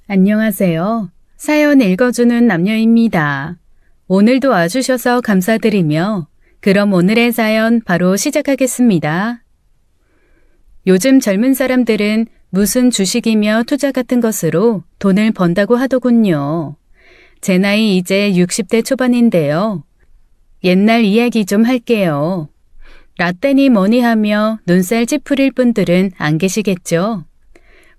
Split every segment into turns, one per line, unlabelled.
안녕하세요. 사연 읽어주는 남녀입니다. 오늘도 와주셔서 감사드리며 그럼 오늘의 사연 바로 시작하겠습니다. 요즘 젊은 사람들은 무슨 주식이며 투자 같은 것으로 돈을 번다고 하더군요. 제 나이 이제 60대 초반인데요. 옛날 이야기 좀 할게요. 라떼니 뭐니 하며 눈살 찌푸릴 분들은 안 계시겠죠?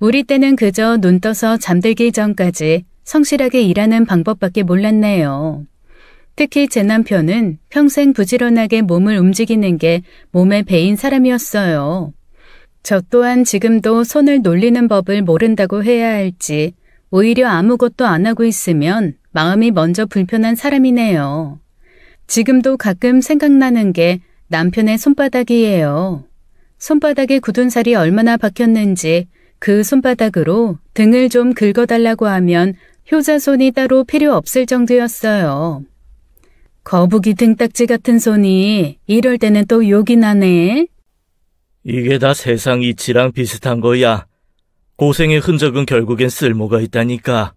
우리 때는 그저 눈 떠서 잠들기 전까지 성실하게 일하는 방법밖에 몰랐네요. 특히 제 남편은 평생 부지런하게 몸을 움직이는 게 몸에 배인 사람이었어요. 저 또한 지금도 손을 놀리는 법을 모른다고 해야 할지 오히려 아무것도 안 하고 있으면 마음이 먼저 불편한 사람이네요. 지금도 가끔 생각나는 게 남편의 손바닥이에요. 손바닥에 굳은 살이 얼마나 박혔는지 그 손바닥으로 등을 좀 긁어달라고 하면 효자손이 따로 필요 없을 정도였어요. 거북이 등딱지 같은 손이 이럴 때는 또 욕이 나네.
이게 다 세상 이치랑 비슷한 거야. 고생의 흔적은 결국엔 쓸모가 있다니까.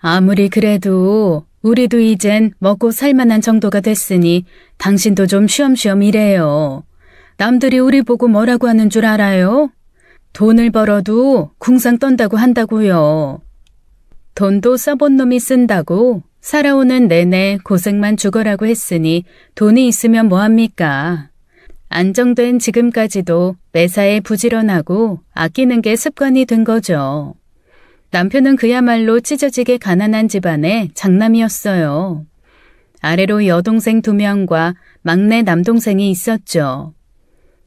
아무리 그래도 우리도 이젠 먹고 살만한 정도가 됐으니 당신도 좀 쉬엄쉬엄 일해요. 남들이 우리 보고 뭐라고 하는 줄 알아요? 돈을 벌어도 궁상 떤다고 한다고요. 돈도 써본 놈이 쓴다고 살아오는 내내 고생만 죽어라고 했으니 돈이 있으면 뭐합니까? 안정된 지금까지도 매사에 부지런하고 아끼는 게 습관이 된 거죠. 남편은 그야말로 찢어지게 가난한 집안의 장남이었어요. 아래로 여동생 2명과 막내 남동생이 있었죠.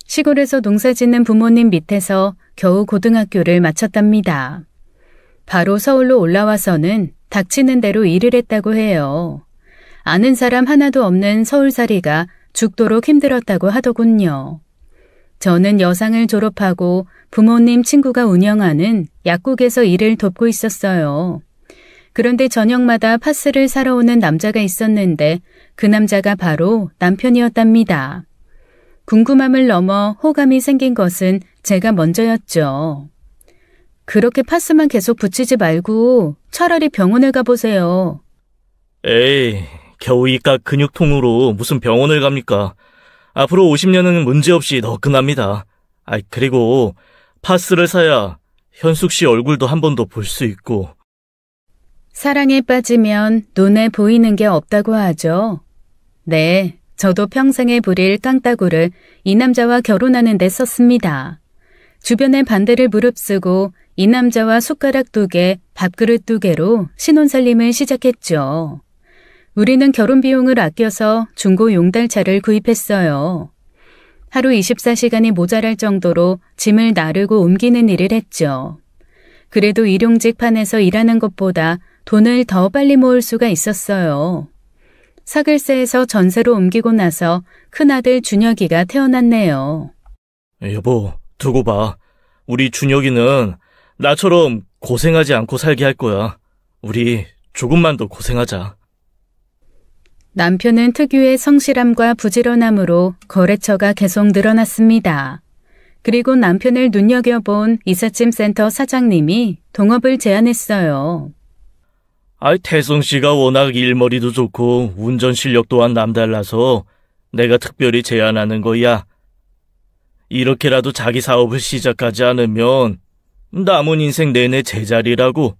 시골에서 농사짓는 부모님 밑에서 겨우 고등학교를 마쳤답니다. 바로 서울로 올라와서는 닥치는 대로 일을 했다고 해요. 아는 사람 하나도 없는 서울살이가 죽도록 힘들었다고 하더군요. 저는 여상을 졸업하고 부모님 친구가 운영하는 약국에서 일을 돕고 있었어요. 그런데 저녁마다 파스를 사러 오는 남자가 있었는데 그 남자가 바로 남편이었답니다. 궁금함을 넘어 호감이 생긴 것은 제가 먼저였죠. 그렇게 파스만 계속 붙이지 말고 차라리 병원을 가보세요.
에이, 겨우 이깟 근육통으로 무슨 병원을 갑니까? 앞으로 50년은 문제없이 너끈합니다. 그리고 파스를 사야 현숙 씨 얼굴도 한 번 더 볼 수 있고.
사랑에 빠지면 눈에 보이는 게 없다고 하죠. 네, 저도 평생에 부릴 깡따구를 이 남자와 결혼하는 데 썼습니다. 주변의 반대를 무릅쓰고 이 남자와 숟가락 2개, 밥그릇 2개로 신혼살림을 시작했죠. 우리는 결혼 비용을 아껴서 중고 용달차를 구입했어요. 하루 24시간이 모자랄 정도로 짐을 나르고 옮기는 일을 했죠. 그래도 일용직 판에서 일하는 것보다 돈을 더 빨리 모을 수가 있었어요. 사글세에서 전세로 옮기고 나서 큰아들 준혁이가 태어났네요.
여보, 두고 봐. 우리 준혁이는 나처럼 고생하지 않고 살게 할 거야. 우리 조금만 더 고생하자.
남편은 특유의 성실함과 부지런함으로 거래처가 계속 늘어났습니다. 그리고 남편을 눈여겨본 이삿짐 센터 사장님이 동업을 제안했어요.
태성 씨가 워낙 일머리도 좋고 운전 실력 또한 남달라서 내가 특별히 제안하는 거야. 이렇게라도 자기 사업을 시작하지 않으면 남은 인생 내내 제자리라고.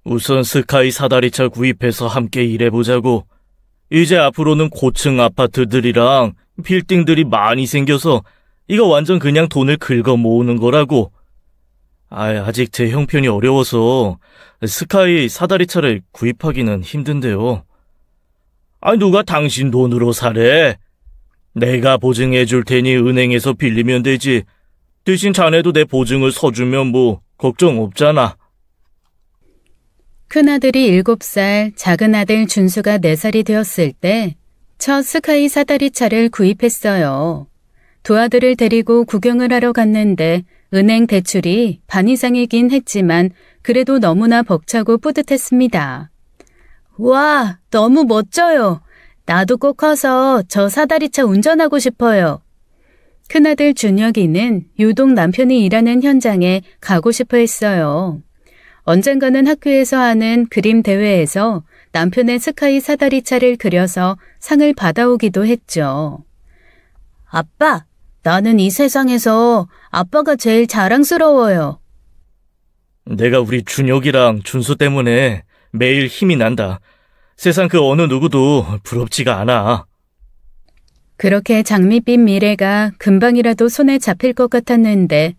우선 스카이 사다리차 구입해서 함께 일해보자고. 이제 앞으로는 고층 아파트들이랑 빌딩들이 많이 생겨서 이거 완전 그냥 돈을 긁어 모으는 거라고. 아직 제 형편이 어려워서 스카이 사다리차를 구입하기는 힘든데요. 누가 당신 돈으로 사래? 내가 보증해 줄 테니 은행에서 빌리면 되지. 대신 자네도 내 보증을 서주면 뭐 걱정 없잖아.
큰아들이 7살, 작은아들 준수가 4살이 되었을 때 첫 스카이 사다리차를 구입했어요. 두 아들을 데리고 구경을 하러 갔는데 은행 대출이 반 이상이긴 했지만 그래도 너무나 벅차고 뿌듯했습니다. 와, 너무 멋져요. 나도 꼭 커서 저 사다리차 운전하고 싶어요. 큰아들 준혁이는 유독 남편이 일하는 현장에 가고 싶어 했어요. 언젠가는 학교에서 하는 그림 대회에서 남편의 스카이 사다리차를 그려서 상을 받아오기도 했죠. 아빠, 나는 이 세상에서 아빠가 제일 자랑스러워요.
내가 우리 준혁이랑 준수 때문에 매일 힘이 난다. 세상 그 어느 누구도 부럽지가 않아.
그렇게 장밋빛 미래가 금방이라도 손에 잡힐 것 같았는데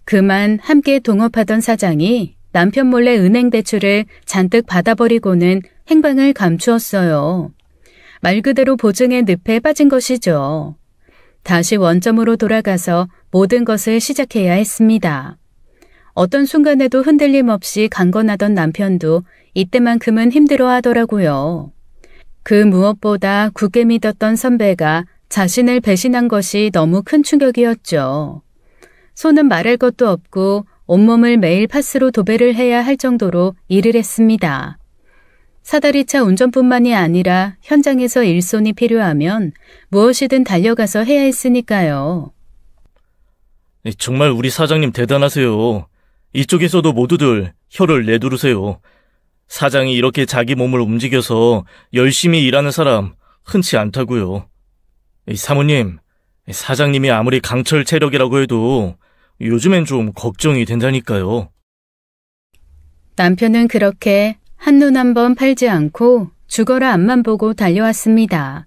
그만 함께 동업하던 사장이 남편 몰래 은행 대출을 잔뜩 받아버리고는 행방을 감추었어요. 말 그대로 보증의 늪에 빠진 것이죠. 다시 원점으로 돌아가서 모든 것을 시작해야 했습니다. 어떤 순간에도 흔들림 없이 강건하던 남편도 이때만큼은 힘들어하더라고요. 그 무엇보다 굳게 믿었던 선배가 자신을 배신한 것이 너무 큰 충격이었죠. 손은 말할 것도 없고 온몸을 매일 파스로 도배를 해야 할 정도로 일을 했습니다. 사다리차 운전뿐만이 아니라 현장에서 일손이 필요하면 무엇이든 달려가서 해야 했으니까요.
정말 우리 사장님 대단하세요. 이쪽에서도 모두들 혀를 내두르세요. 사장이 이렇게 자기 몸을 움직여서 열심히 일하는 사람 흔치 않다고요. 사모님, 사장님이 아무리 강철 체력이라고 해도 요즘엔 좀 걱정이 된다니까요.
남편은 그렇게 한눈 한번 팔지 않고 죽어라 앞만 보고 달려왔습니다.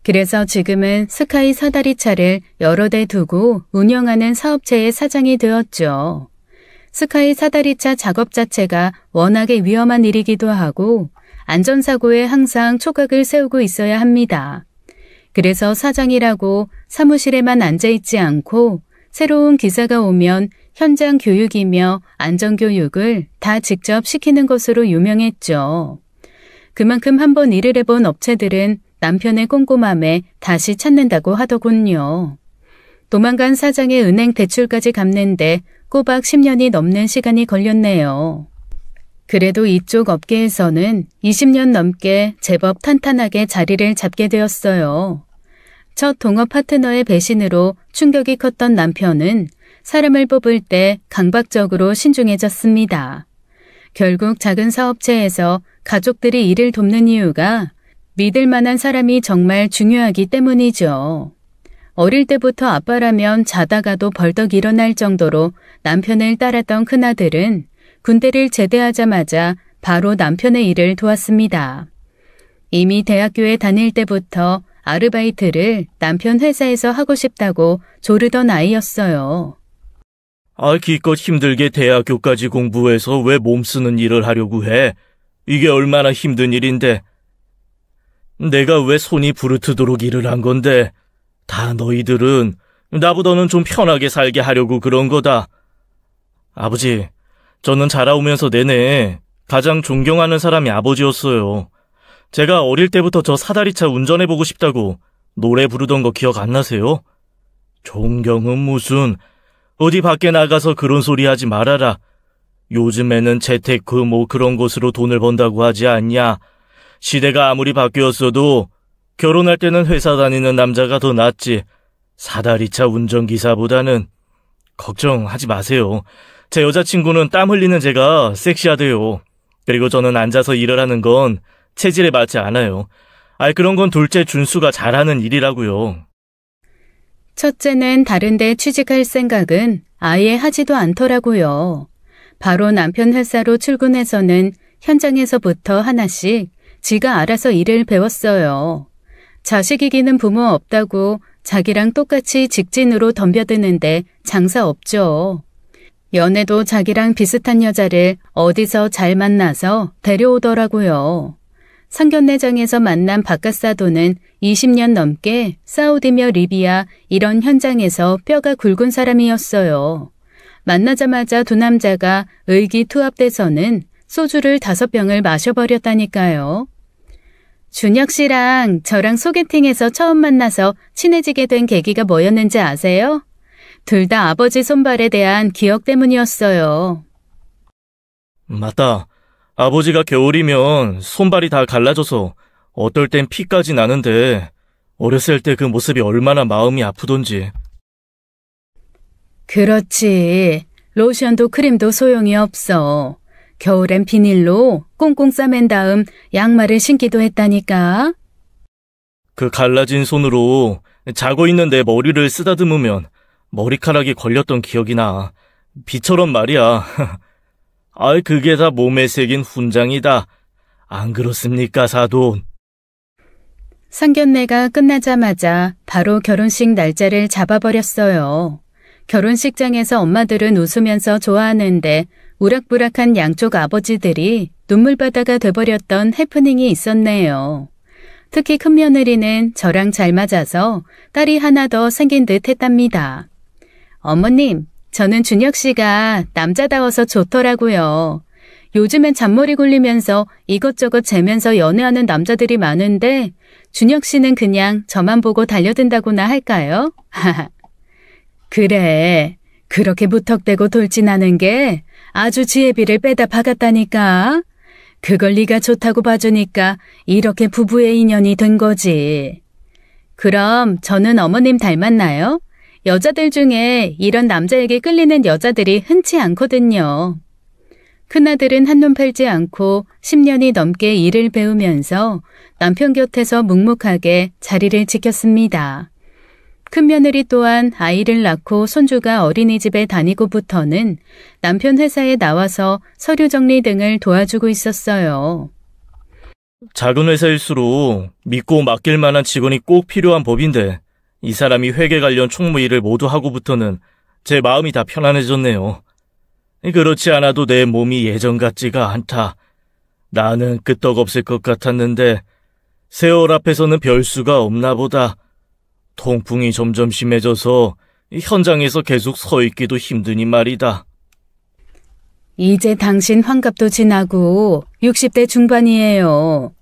그래서 지금은 스카이 사다리차를 여러 대 두고 운영하는 사업체의 사장이 되었죠. 스카이 사다리차 작업 자체가 워낙에 위험한 일이기도 하고 안전사고에 항상 촉각을 세우고 있어야 합니다. 그래서 사장이라고 사무실에만 앉아있지 않고 새로운 기사가 오면 현장 교육이며 안전교육을 다 직접 시키는 것으로 유명했죠. 그만큼 한번 일을 해본 업체들은 남편의 꼼꼼함에 다시 찾는다고 하더군요. 도망간 사장의 은행 대출까지 갚는데 꼬박 10년이 넘는 시간이 걸렸네요. 그래도 이쪽 업계에서는 20년 넘게 제법 탄탄하게 자리를 잡게 되었어요. 첫 동업 파트너의 배신으로 충격이 컸던 남편은 사람을 뽑을 때 강박적으로 신중해졌습니다. 결국 작은 사업체에서 가족들이 일을 돕는 이유가 믿을 만한 사람이 정말 중요하기 때문이죠. 어릴 때부터 아빠라면 자다가도 벌떡 일어날 정도로 남편을 따랐던 큰아들은 군대를 제대하자마자 바로 남편의 일을 도왔습니다. 이미 대학교에 다닐 때부터 아르바이트를 남편 회사에서 하고 싶다고 조르던 아이였어요.
기껏 힘들게 대학교까지 공부해서 왜 몸 쓰는 일을 하려고 해? 이게 얼마나 힘든 일인데. 내가 왜 손이 부르트도록 일을 한 건데 다 너희들은 나보다는 좀 편하게 살게 하려고 그런 거다. 아버지, 저는 자라오면서 내내 가장 존경하는 사람이 아버지였어요. 제가 어릴 때부터 저 사다리차 운전해보고 싶다고 노래 부르던 거 기억 안 나세요? 존경은 무슨, 어디 밖에 나가서 그런 소리 하지 말아라. 요즘에는 재테크 뭐 그런 곳으로 돈을 번다고 하지 않냐. 시대가 아무리 바뀌었어도 결혼할 때는 회사 다니는 남자가 더 낫지. 사다리차 운전기사보다는. 걱정하지 마세요. 제 여자친구는 땀 흘리는 제가 섹시하대요. 그리고 저는 앉아서 일을 하는 건 체질에 맞지 않아요. 그런 건 둘째 준수가 잘하는 일이라고요.
첫째는 다른 데 취직할 생각은 아예 하지도 않더라고요. 바로 남편 회사로 출근해서는 현장에서부터 하나씩 지가 알아서 일을 배웠어요. 자식 이기는 부모 없다고 자기랑 똑같이 직진으로 덤벼드는데 장사 없죠. 연애도 자기랑 비슷한 여자를 어디서 잘 만나서 데려오더라고요. 상견례장에서 만난 바깥사도는 20년 넘게 사우디며 리비아 이런 현장에서 뼈가 굵은 사람이었어요. 만나자마자 두 남자가 의기투합돼서는 소주를 5병을 마셔버렸다니까요. 준혁 씨랑 저랑 소개팅에서 처음 만나서 친해지게 된 계기가 뭐였는지 아세요? 둘 다 아버지 손발에 대한 기억 때문이었어요.
맞다. 아버지가 겨울이면 손발이 다 갈라져서 어떨 땐 피까지 나는데 어렸을 때 그 모습이 얼마나 마음이 아프던지.
그렇지. 로션도 크림도 소용이 없어. 겨울엔 비닐로 꽁꽁 싸맨 다음 양말을 신기도 했다니까.
그 갈라진 손으로 자고 있는 내 머리를 쓰다듬으면 머리카락이 걸렸던 기억이 나. 비처럼 말이야. 아이, 그게 다 몸에 새긴 훈장이다. 안 그렇습니까, 사돈?
상견례가 끝나자마자 바로 결혼식 날짜를 잡아버렸어요. 결혼식장에서 엄마들은 웃으면서 좋아하는데 우락부락한 양쪽 아버지들이 눈물바다가 돼버렸던 해프닝이 있었네요. 특히 큰며느리는 저랑 잘 맞아서 딸이 하나 더 생긴 듯 했답니다. 어머님, 저는 준혁 씨가 남자다워서 좋더라고요. 요즘엔 잔머리 굴리면서 이것저것 재면서 연애하는 남자들이 많은데 준혁 씨는 그냥 저만 보고 달려든다고나 할까요? 그래, 그렇게 무턱대고 돌진하는 게 아주 지혜비를 빼다 박았다니까. 그걸 네가 좋다고 봐주니까 이렇게 부부의 인연이 된 거지. 그럼 저는 어머님 닮았나요? 여자들 중에 이런 남자에게 끌리는 여자들이 흔치 않거든요. 큰아들은 한눈 팔지 않고 10년이 넘게 일을 배우면서 남편 곁에서 묵묵하게 자리를 지켰습니다. 큰며느리 또한 아이를 낳고 손주가 어린이집에 다니고부터는 남편 회사에 나와서 서류 정리 등을 도와주고 있었어요.
작은 회사일수록 믿고 맡길 만한 직원이 꼭 필요한 법인데 이 사람이 회계 관련 총무 일을 모두 하고부터는 제 마음이 다 편안해졌네요. 그렇지 않아도 내 몸이 예전 같지가 않다. 나는 끄떡없을 것 같았는데 세월 앞에서는 별 수가 없나 보다. 통풍이 점점 심해져서 현장에서 계속 서 있기도 힘드니 말이다.
이제 당신 환갑도 지나고 60대 중반이에요.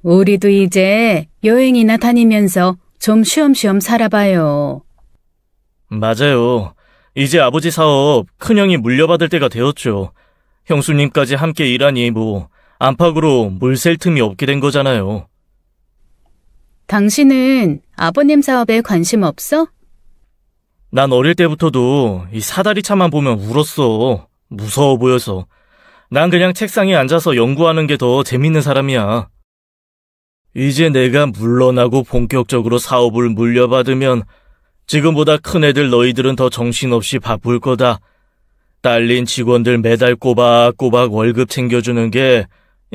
우리도 이제 여행이나 다니면서 좀 쉬엄쉬엄 살아봐요.
맞아요. 이제 아버지 사업 큰형이 물려받을 때가 되었죠. 형수님까지 함께 일하니 뭐 안팎으로 물 셀 틈이 없게 된 거잖아요.
당신은 아버님 사업에 관심 없어?
난 어릴 때부터도 이 사다리 차만 보면 울었어. 무서워 보여서. 난 그냥 책상에 앉아서 연구하는 게 더 재밌는 사람이야. 이제 내가 물러나고 본격적으로 사업을 물려받으면 지금보다 큰 애들 너희들은 더 정신없이 바쁠 거다. 딸린 직원들 매달 꼬박꼬박 월급 챙겨주는 게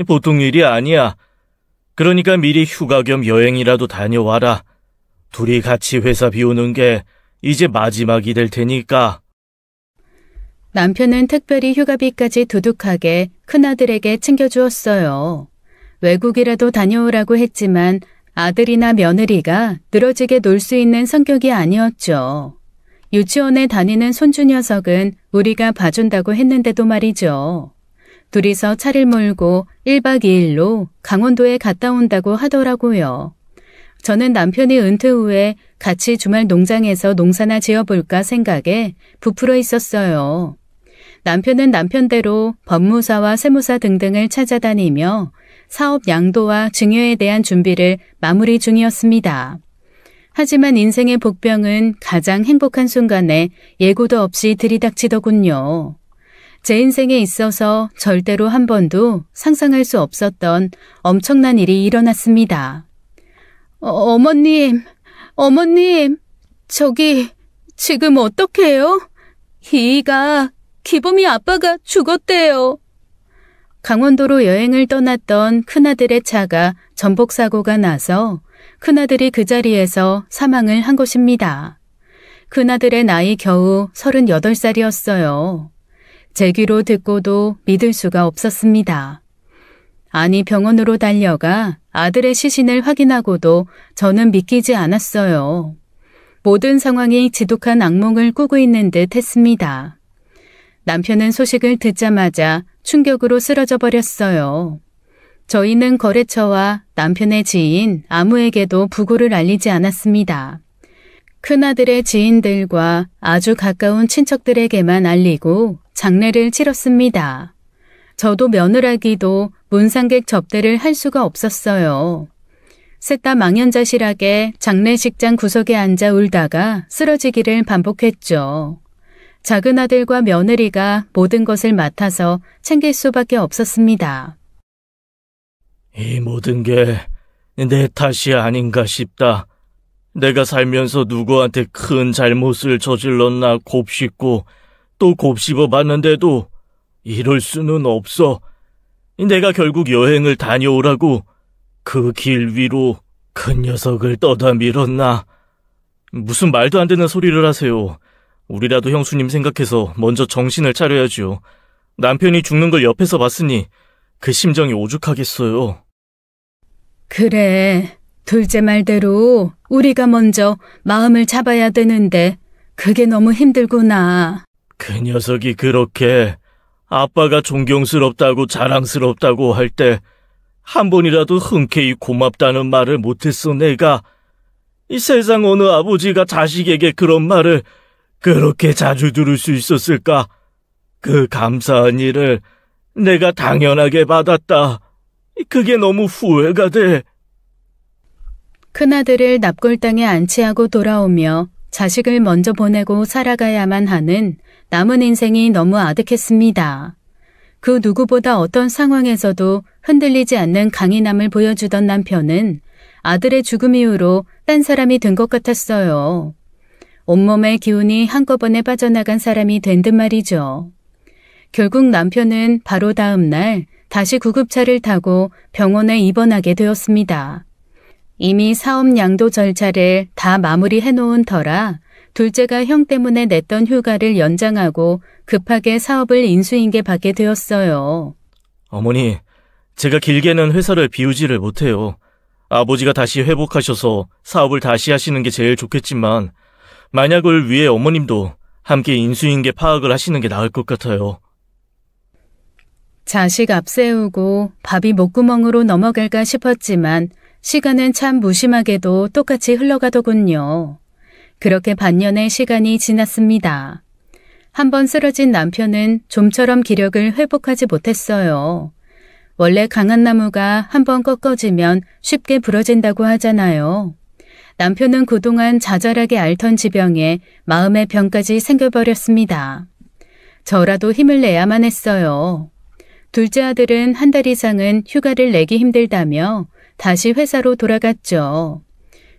보통 일이 아니야. 그러니까 미리 휴가 겸 여행이라도 다녀와라. 둘이 같이 회사 비우는 게 이제 마지막이 될 테니까.
남편은 특별히 휴가비까지 두둑하게 큰아들에게 챙겨주었어요. 외국이라도 다녀오라고 했지만 아들이나 며느리가 늘어지게 놀 수 있는 성격이 아니었죠. 유치원에 다니는 손주 녀석은 우리가 봐준다고 했는데도 말이죠. 둘이서 차를 몰고 1박 2일로 강원도에 갔다 온다고 하더라고요. 저는 남편이 은퇴 후에 같이 주말 농장에서 농사나 지어볼까 생각에 부풀어 있었어요. 남편은 남편대로 법무사와 세무사 등등을 찾아다니며 사업 양도와 증여에 대한 준비를 마무리 중이었습니다. 하지만 인생의 복병은 가장 행복한 순간에 예고도 없이 들이닥치더군요. 제 인생에 있어서 절대로 한 번도 상상할 수 없었던 엄청난 일이 일어났습니다. 어머님, 저기 지금 어떡해요? 이가 기범이 아빠가 죽었대요. 강원도로 여행을 떠났던 큰아들의 차가 전복사고가 나서 큰아들이 그 자리에서 사망을 한 것입니다. 큰아들의 나이 겨우 38살이었어요. 제 귀로 듣고도 믿을 수가 없었습니다. 아니 병원으로 달려가 아들의 시신을 확인하고도 저는 믿기지 않았어요. 모든 상황이 지독한 악몽을 꾸고 있는 듯 했습니다. 남편은 소식을 듣자마자 충격으로 쓰러져 버렸어요. 저희는 거래처와 남편의 지인 아무에게도 부고를 알리지 않았습니다. 큰아들의 지인들과 아주 가까운 친척들에게만 알리고 장례를 치렀습니다. 저도 며느라기도 문상객 접대를 할 수가 없었어요. 셋 다 망연자실하게 장례식장 구석에 앉아 울다가 쓰러지기를 반복했죠. 작은 아들과 며느리가 모든 것을 맡아서 챙길 수밖에 없었습니다.
이 모든 게 내 탓이 아닌가 싶다. 내가 살면서 누구한테 큰 잘못을 저질렀나 곱씹고 또 곱씹어 봤는데도 이럴 수는 없어. 내가 결국 여행을 다녀오라고 그 길 위로 큰 녀석을 떠다 밀었나. 무슨 말도 안 되는 소리를 하세요. 우리라도 형수님 생각해서 먼저 정신을 차려야죠. 남편이 죽는 걸 옆에서 봤으니 그 심정이 오죽하겠어요.
그래, 둘째 말대로 우리가 먼저 마음을 잡아야 되는데 그게 너무 힘들구나.
그 녀석이 그렇게 아빠가 존경스럽다고 자랑스럽다고 할 때 한 번이라도 흔쾌히 고맙다는 말을 못했어. 내가 이 세상 어느 아버지가 자식에게 그런 말을 그렇게 자주 들을 수 있었을까? 그 감사한 일을 내가 당연하게 받았다. 그게 너무 후회가 돼.
큰아들을 납골당에 안치하고 돌아오며 자식을 먼저 보내고 살아가야만 하는 남은 인생이 너무 아득했습니다. 그 누구보다 어떤 상황에서도 흔들리지 않는 강인함을 보여주던 남편은 아들의 죽음 이후로 딴 사람이 된 것 같았어요. 온몸의 기운이 한꺼번에 빠져나간 사람이 된 듯 말이죠. 결국 남편은 바로 다음 날 다시 구급차를 타고 병원에 입원하게 되었습니다. 이미 사업 양도 절차를 다 마무리해 놓은 터라 둘째가 형 때문에 냈던 휴가를 연장하고 급하게 사업을 인수인계 받게 되었어요.
어머니, 제가 길게는 회사를 비우지를 못해요. 아버지가 다시 회복하셔서 사업을 다시 하시는 게 제일 좋겠지만 만약을 위해 어머님도 함께 인수인계 파악을 하시는 게 나을 것 같아요.
자식 앞세우고 밥이 목구멍으로 넘어갈까 싶었지만 시간은 참 무심하게도 똑같이 흘러가더군요. 그렇게 반년의 시간이 지났습니다. 한번 쓰러진 남편은 좀처럼 기력을 회복하지 못했어요. 원래 강한 나무가 한번 꺾어지면 쉽게 부러진다고 하잖아요. 남편은 그동안 자잘하게 앓던 지병에 마음의 병까지 생겨버렸습니다. 저라도 힘을 내야만 했어요. 둘째 아들은 한 달 이상은 휴가를 내기 힘들다며 다시 회사로 돌아갔죠.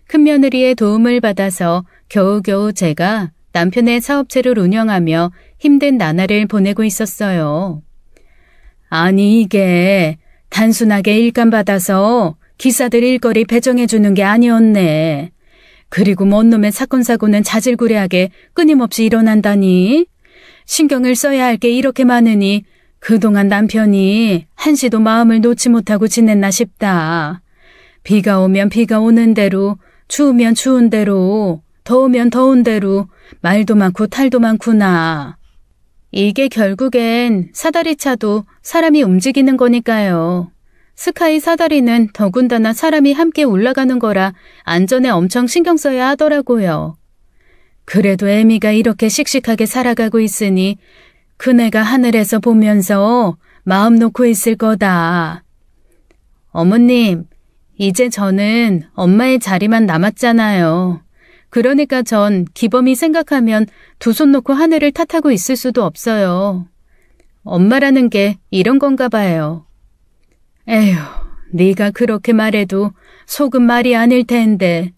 큰며느리의 도움을 받아서 겨우겨우 제가 남편의 사업체를 운영하며 힘든 나날을 보내고 있었어요. 아니 이게 단순하게 일감 받아서 기사들 일거리 배정해 주는 게 아니었네. 그리고 뭔 놈의 사건 사고는 자질구레하게 끊임없이 일어난다니. 신경을 써야 할 게 이렇게 많으니 그동안 남편이 한시도 마음을 놓지 못하고 지냈나 싶다. 비가 오면 비가 오는 대로, 추우면 추운 대로, 더우면 더운 대로 말도 많고 탈도 많구나. 이게 결국엔 사다리 차도 사람이 움직이는 거니까요. 스카이 사다리는 더군다나 사람이 함께 올라가는 거라 안전에 엄청 신경 써야 하더라고요. 그래도 애미가 이렇게 씩씩하게 살아가고 있으니 그네가 하늘에서 보면서 마음 놓고 있을 거다. 어머님, 이제 저는 엄마의 자리만 남았잖아요. 그러니까 전 기범이 생각하면 두 손 놓고 하늘을 탓하고 있을 수도 없어요. 엄마라는 게 이런 건가 봐요. 에휴, 네가 그렇게 말해도 속은 말이 아닐 텐데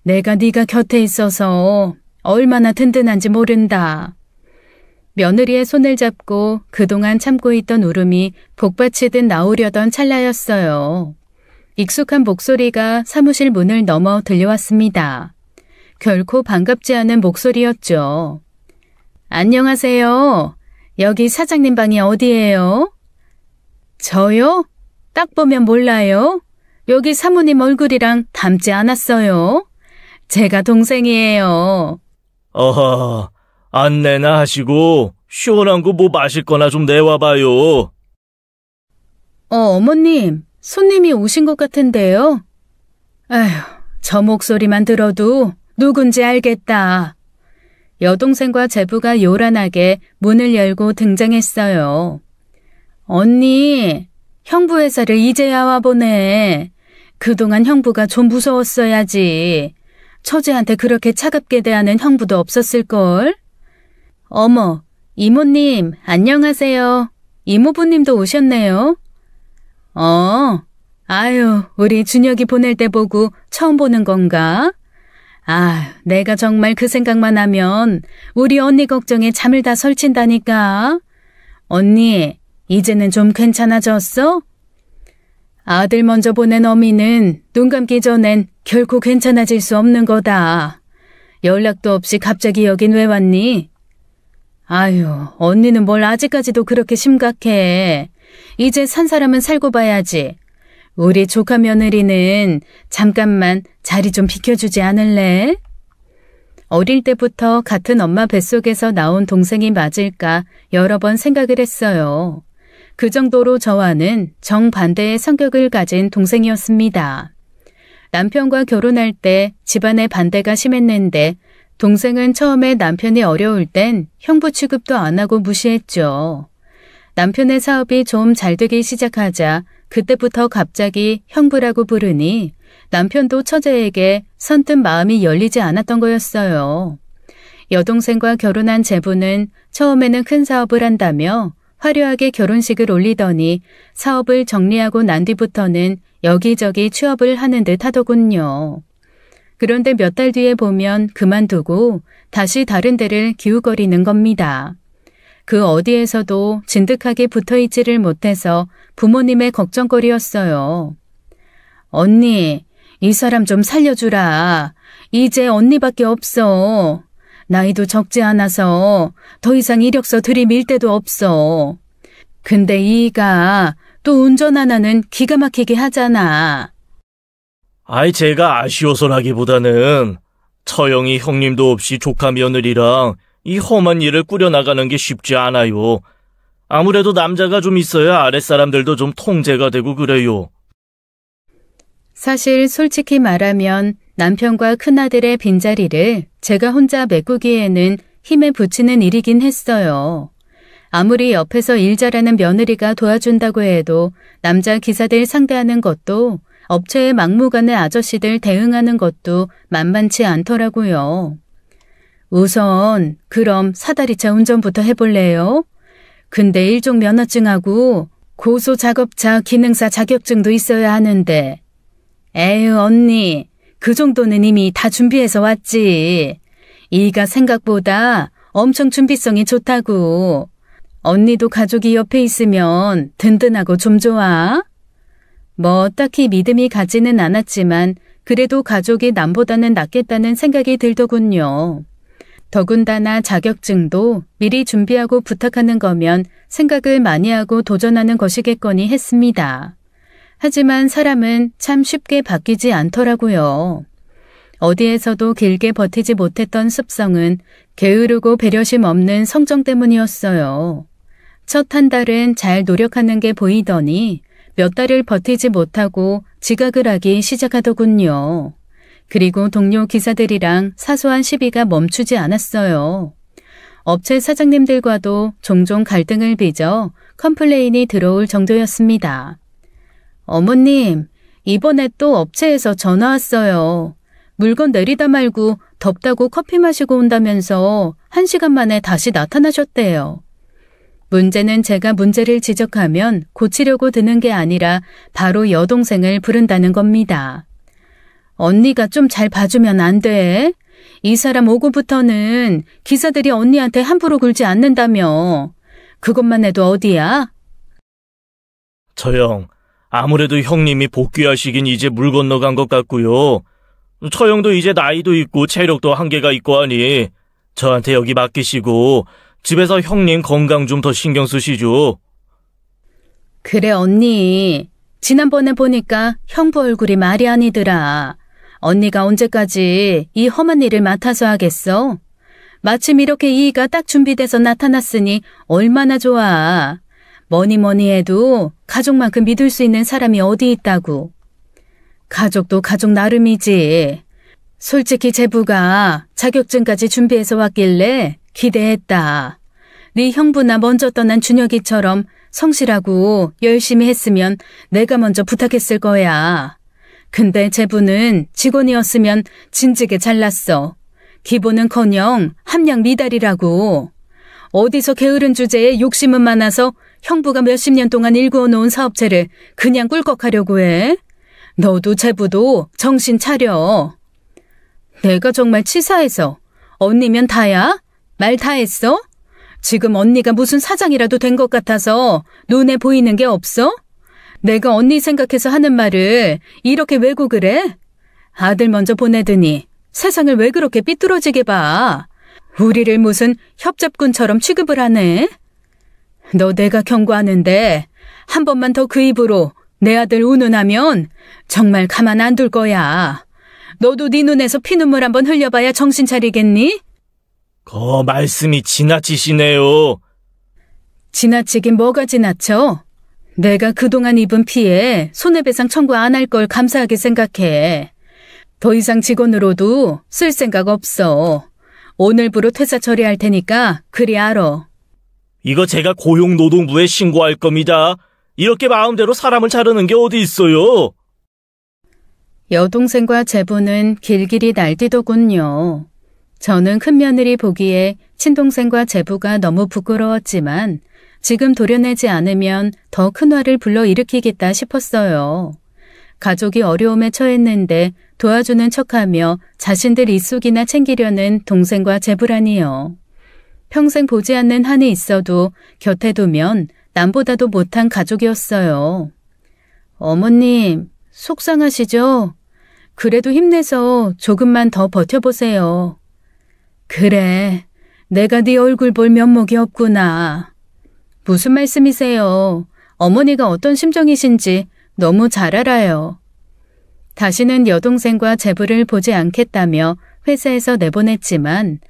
내가 네가 곁에 있어서 얼마나 든든한지 모른다. 며느리의 손을 잡고 그동안 참고 있던 울음이 복받치듯 나오려던 찰나였어요. 익숙한 목소리가 사무실 문을 넘어 들려왔습니다. 결코 반갑지 않은 목소리였죠. 안녕하세요. 여기 사장님 방이 어디예요? 저요? 딱 보면 몰라요. 여기 사모님 얼굴이랑 닮지 않았어요. 제가 동생이에요.
어허, 안내나 하시고 시원한 거 뭐 마실 거나 좀 내와봐요.
어머님, 손님이 오신 것 같은데요. 아휴, 저 목소리만 들어도 누군지 알겠다. 여동생과 제부가 요란하게 문을 열고 등장했어요. 언니, 형부 회사를 이제야 와보네. 그동안 형부가 좀 무서웠어야지. 처제한테 그렇게 차갑게 대하는 형부도 없었을걸? 어머, 이모님, 안녕하세요. 이모부님도 오셨네요. 아유, 우리 준혁이 보낼 때 보고 처음 보는 건가? 아, 내가 정말 그 생각만 하면 우리 언니 걱정에 잠을 다 설친다니까. 언니, 이제는 좀 괜찮아졌어? 아들 먼저 보낸 어미는 눈 감기 전엔 결코 괜찮아질 수 없는 거다. 연락도 없이 갑자기 여긴 왜 왔니? 아유, 언니는 뭘 아직까지도 그렇게 심각해. 이제 산 사람은 살고 봐야지. 우리 조카 며느리는 잠깐만 자리 좀 비켜주지 않을래? 어릴 때부터 같은 엄마 뱃속에서 나온 동생이 맞을까 여러 번 생각을 했어요. 그 정도로 저와는 정반대의 성격을 가진 동생이었습니다. 남편과 결혼할 때 집안의 반대가 심했는데 동생은 처음에 남편이 어려울 땐 형부 취급도 안 하고 무시했죠. 남편의 사업이 좀 잘 되기 시작하자 그때부터 갑자기 형부라고 부르니 남편도 처제에게 선뜻 마음이 열리지 않았던 거였어요. 여동생과 결혼한 제부는 처음에는 큰 사업을 한다며 화려하게 결혼식을 올리더니 사업을 정리하고 난 뒤부터는 여기저기 취업을 하는 듯 하더군요. 그런데 몇 달 뒤에 보면 그만두고 다시 다른 데를 기웃거리는 겁니다. 그 어디에서도 진득하게 붙어있지를 못해서 부모님의 걱정거리였어요. 언니, 이 사람 좀 살려주라. 이제 언니밖에 없어. 나이도 적지 않아서 더 이상 이력서 들이밀 데도 없어. 근데 이가 또 운전 하나는 기가 막히게 하잖아.
아이, 제가 아쉬워서라기보다는 처형이 형님도 없이 조카 며느리랑 이 험한 일을 꾸려나가는 게 쉽지 않아요. 아무래도 남자가 좀 있어야 아랫사람들도 좀 통제가 되고 그래요.
사실 솔직히 말하면 남편과 큰아들의 빈자리를 제가 혼자 메꾸기에는 힘에 부치는 일이긴 했어요. 아무리 옆에서 일 잘하는 며느리가 도와준다고 해도 남자 기사들 상대하는 것도 업체의 막무가내 아저씨들 대응하는 것도 만만치 않더라고요. 우선 그럼 사다리차 운전부터 해볼래요? 근데 일종 면허증하고 고소작업차 기능사 자격증도 있어야 하는데. 에휴 언니, 그 정도는 이미 다 준비해서 왔지. 이가 생각보다 엄청 준비성이 좋다고. 언니도 가족이 옆에 있으면 든든하고 좀 좋아. 뭐 딱히 믿음이 가지는 않았지만 그래도 가족이 남보다는 낫겠다는 생각이 들더군요. 더군다나 자격증도 미리 준비하고 부탁하는 거면 생각을 많이 하고 도전하는 것이겠거니 했습니다. 하지만 사람은 참 쉽게 바뀌지 않더라고요. 어디에서도 길게 버티지 못했던 습성은 게으르고 배려심 없는 성정 때문이었어요. 첫 한 달은 잘 노력하는 게 보이더니 몇 달을 버티지 못하고 지각을 하기 시작하더군요. 그리고 동료 기사들이랑 사소한 시비가 멈추지 않았어요. 업체 사장님들과도 종종 갈등을 빚어 컴플레인이 들어올 정도였습니다. 어머님, 이번에 또 업체에서 전화 왔어요. 물건 내리다 말고 덥다고 커피 마시고 온다면서 1시간 만에 다시 나타나셨대요. 문제는 제가 문제를 지적하면 고치려고 드는 게 아니라 바로 여동생을 부른다는 겁니다. 언니가 좀 잘 봐주면 안 돼? 이 사람 오고부터는 기사들이 언니한테 함부로 굴지 않는다며. 그것만 해도 어디야?
처형, 아무래도 형님이 복귀하시긴 이제 물 건너간 것 같고요. 처형도 이제 나이도 있고 체력도 한계가 있고 하니 저한테 여기 맡기시고 집에서 형님 건강 좀 더 신경 쓰시죠.
그래 언니, 지난번에 보니까 형부 얼굴이 말이 아니더라. 언니가 언제까지 이 험한 일을 맡아서 하겠어? 마침 이렇게 이의가 딱 준비돼서 나타났으니 얼마나 좋아. 뭐니 해도 가족만큼 믿을 수 있는 사람이 어디 있다고. 가족도 가족 나름이지. 솔직히 제부가 자격증까지 준비해서 왔길래 기대했다. 네 형부나 먼저 떠난 준혁이처럼 성실하고 열심히 했으면 내가 먼저 부탁했을 거야. 근데 제부는 직원이었으면 진즉에 잘났어. 기본은커녕 함량 미달이라고. 어디서 게으른 주제에 욕심은 많아서 형부가 몇십 년 동안 일구어 놓은 사업체를 그냥 꿀꺽하려고 해? 너도 제부도 정신 차려. 내가 정말 치사해서 언니면 다야? 말 다 했어? 지금 언니가 무슨 사장이라도 된 것 같아서 눈에 보이는 게 없어? 내가 언니 생각해서 하는 말을 이렇게 왜곡을 해? 아들 먼저 보내더니 세상을 왜 그렇게 삐뚤어지게 봐? 우리를 무슨 협잡꾼처럼 취급을 하네? 너 내가 경고하는데 한 번만 더 그 입으로 내 아들 운운하면 정말 가만 안 둘 거야. 너도 네 눈에서 피눈물 한번 흘려봐야 정신 차리겠니?
말씀이 지나치시네요.
지나치긴 뭐가 지나쳐? 내가 그동안 입은 피해 손해배상 청구 안 할 걸 감사하게 생각해. 더 이상 직원으로도 쓸 생각 없어. 오늘부로 퇴사 처리할 테니까 그리 알아.
이거 제가 고용노동부에 신고할 겁니다. 이렇게 마음대로 사람을 자르는 게 어디 있어요?
여동생과 제부는 길길이 날뛰더군요. 저는 큰며느리 보기에 친동생과 제부가 너무 부끄러웠지만 지금 도려내지 않으면 더 큰 화를 불러일으키겠다 싶었어요. 가족이 어려움에 처했는데 도와주는 척하며 자신들 이속이나 챙기려는 동생과 제부라니요. 평생 보지 않는 한이 있어도 곁에 두면 남보다도 못한 가족이었어요. 어머님, 속상하시죠? 그래도 힘내서 조금만 더 버텨보세요. 그래, 내가 네 얼굴 볼 면목이 없구나. 무슨 말씀이세요? 어머니가 어떤 심정이신지 너무 잘 알아요. 다시는 여동생과 제부를 보지 않겠다며 회사에서 내보냈지만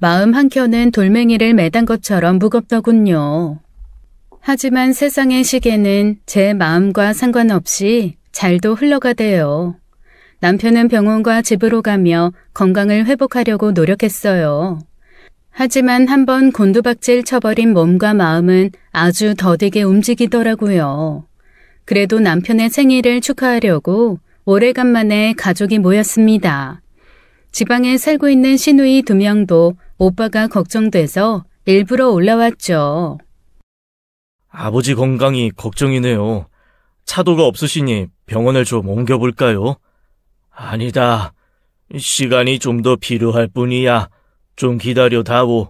마음 한켠은 돌멩이를 매단 것처럼 무겁더군요. 하지만 세상의 시계는 제 마음과 상관없이 잘도 흘러가대요. 남편은 병원과 집으로 가며 건강을 회복하려고 노력했어요. 하지만 한번 곤두박질 쳐버린 몸과 마음은 아주 더디게 움직이더라고요. 그래도 남편의 생일을 축하하려고 오래간만에 가족이 모였습니다. 지방에 살고 있는 시누이 2명도 오빠가 걱정돼서 일부러 올라왔죠.
아버지 건강이 걱정이네요. 차도가 없으시니 병원을 좀 옮겨볼까요? 아니다. 시간이 좀 더 필요할 뿐이야. 좀 기다려다오.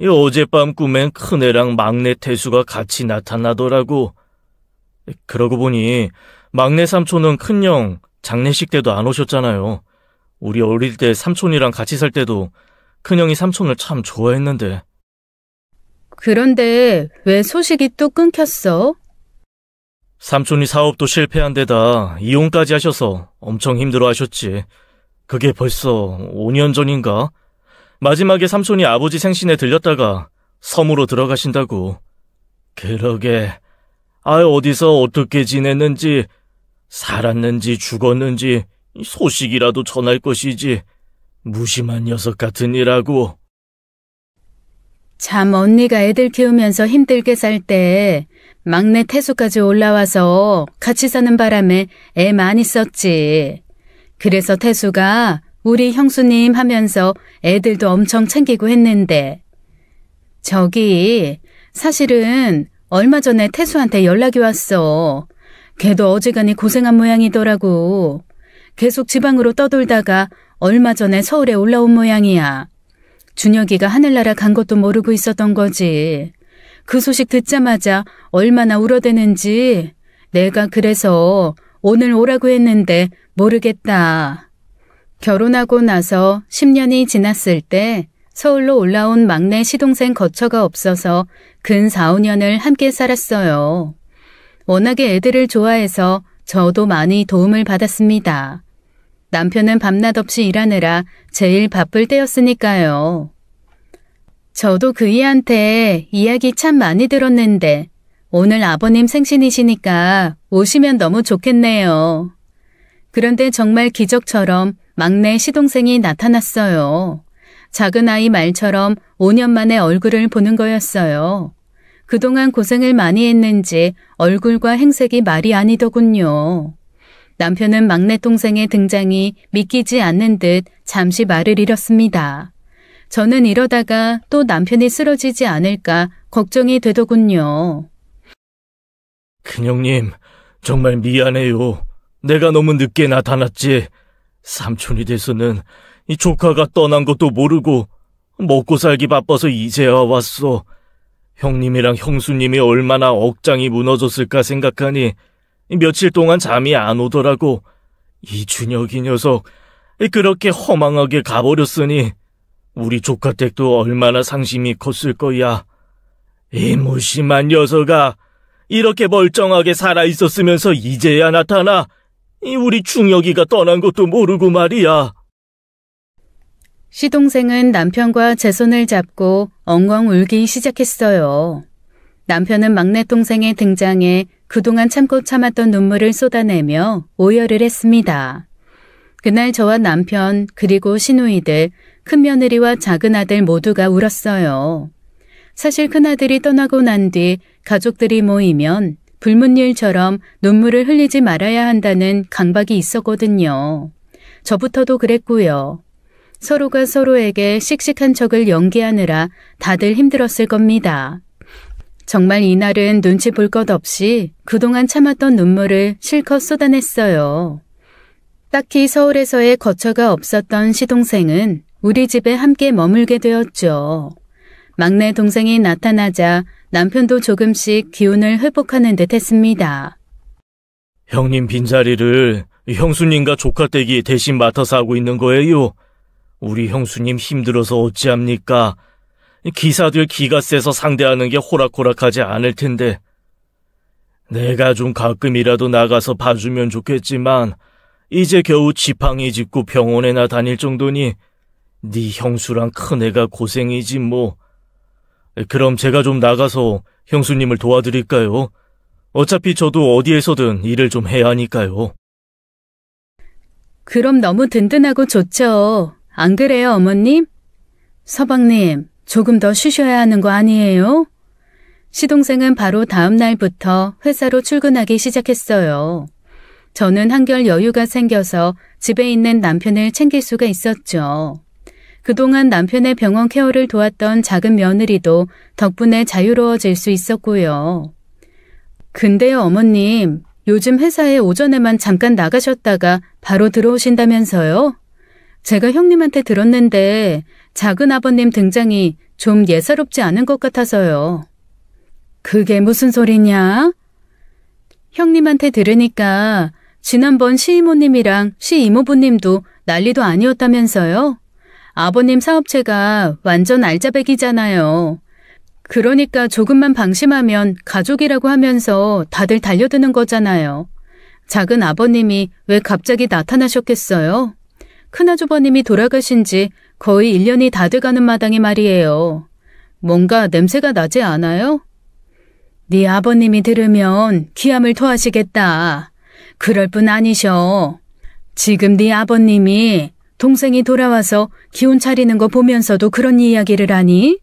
어젯밤 꿈엔 큰애랑 막내 태수가 같이 나타나더라고. 그러고 보니 막내 삼촌은 큰형 장례식 때도 안 오셨잖아요. 우리 어릴 때 삼촌이랑 같이 살 때도 큰형이 삼촌을 참 좋아했는데.
그런데 왜 소식이 또 끊겼어?
삼촌이 사업도 실패한 데다 이혼까지 하셔서 엄청 힘들어하셨지. 그게 벌써 5년 전인가? 마지막에 삼촌이 아버지 생신에 들렸다가 섬으로 들어가신다고. 그러게. 어디서 어떻게 지냈는지, 살았는지 죽었는지 소식이라도 전할 것이지. 무심한 녀석 같으니라고.
참 언니가 애들 키우면서 힘들게 살 때 막내 태수까지 올라와서 같이 사는 바람에 애 많이 썼지. 그래서 태수가 우리 형수님 하면서 애들도 엄청 챙기고 했는데. 저기 사실은 얼마 전에 태수한테 연락이 왔어. 걔도 어지간히 고생한 모양이더라고. 계속 지방으로 떠돌다가 얼마 전에 서울에 올라온 모양이야. 준혁이가 하늘나라 간 것도 모르고 있었던 거지. 그 소식 듣자마자 얼마나 울어대는지 내가 그래서 오늘 오라고 했는데 모르겠다. 결혼하고 나서 10년이 지났을 때 서울로 올라온 막내 시동생 거처가 없어서 근 4, 5년을 함께 살았어요. 워낙에 애들을 좋아해서 저도 많이 도움을 받았습니다. 남편은 밤낮 없이 일하느라 제일 바쁠 때였으니까요. 저도 그이한테 이야기 참 많이 들었는데 오늘 아버님 생신이시니까 오시면 너무 좋겠네요. 그런데 정말 기적처럼 막내 시동생이 나타났어요. 작은 아이 말처럼 5년 만에 얼굴을 보는 거였어요. 그동안 고생을 많이 했는지 얼굴과 행색이 말이 아니더군요. 남편은 막내 동생의 등장이 믿기지 않는 듯 잠시 말을 잃었습니다. 저는 이러다가 또 남편이 쓰러지지 않을까 걱정이 되더군요.
큰형님, 정말 미안해요. 내가 너무 늦게 나타났지. 삼촌이 돼서는 이 조카가 떠난 것도 모르고 먹고 살기 바빠서 이제야 왔어. 형님이랑 형수님이 얼마나 억장이 무너졌을까 생각하니 며칠 동안 잠이 안 오더라고. 이 준혁이 녀석 그렇게 허망하게 가버렸으니 우리 조카 댁도 얼마나 상심이 컸을 거야. 이 무심한 녀석아, 이렇게 멀쩡하게 살아있었으면서 이제야 나타나 이 우리 중혁이가 떠난 것도 모르고 말이야.
시동생은 남편과 제 손을 잡고 엉엉 울기 시작했어요. 남편은 막내 동생의 등장에 그동안 참고 참았던 눈물을 쏟아내며 오열을 했습니다. 그날 저와 남편 그리고 시누이들, 큰며느리와 작은아들 모두가 울었어요. 사실 큰아들이 떠나고 난 뒤 가족들이 모이면 불문율처럼 눈물을 흘리지 말아야 한다는 강박이 있었거든요. 저부터도 그랬고요. 서로가 서로에게 씩씩한 척을 연기하느라 다들 힘들었을 겁니다. 정말 이날은 눈치 볼 것 없이 그동안 참았던 눈물을 실컷 쏟아냈어요. 딱히 서울에서의 거처가 없었던 시동생은 우리 집에 함께 머물게 되었죠. 막내 동생이 나타나자 남편도 조금씩 기운을 회복하는 듯 했습니다.
형님 빈자리를 형수님과 조카댁이 대신 맡아서 하고 있는 거예요. 우리 형수님 힘들어서 어찌합니까? 기사들 기가 세서 상대하는 게 호락호락하지 않을 텐데. 내가 좀 가끔이라도 나가서 봐주면 좋겠지만 이제 겨우 지팡이 짚고 병원에나 다닐 정도니 네 형수랑 큰애가 고생이지 뭐. 그럼 제가 좀 나가서 형수님을 도와드릴까요? 어차피 저도 어디에서든 일을 좀 해야 하니까요.
그럼 너무 든든하고 좋죠. 안 그래요, 어머님? 서방님, 조금 더 쉬셔야 하는 거 아니에요? 시동생은 바로 다음 날부터 회사로 출근하기 시작했어요. 저는 한결 여유가 생겨서 집에 있는 남편을 챙길 수가 있었죠. 그동안 남편의 병원 케어를 도왔던 작은 며느리도 덕분에 자유로워질 수 있었고요. 근데요, 어머님, 요즘 회사에 오전에만 잠깐 나가셨다가 바로 들어오신다면서요? 제가 형님한테 들었는데 작은 아버님 등장이 좀 예사롭지 않은 것 같아서요. 그게 무슨 소리냐? 형님한테 들으니까 지난번 시이모님이랑 시이모부님도 난리도 아니었다면서요? 아버님 사업체가 완전 알짜배기잖아요. 그러니까 조금만 방심하면 가족이라고 하면서 다들 달려드는 거잖아요. 작은 아버님이 왜 갑자기 나타나셨겠어요? 큰아주버님이 돌아가신 지 거의 1년이 다 돼가는 마당에 말이에요. 뭔가 냄새가 나지 않아요? 네 아버님이 들으면 기함을 토하시겠다. 그럴 뿐 아니셔. 지금 네 아버님이 동생이 돌아와서 기운 차리는 거 보면서도 그런 이야기를 하니?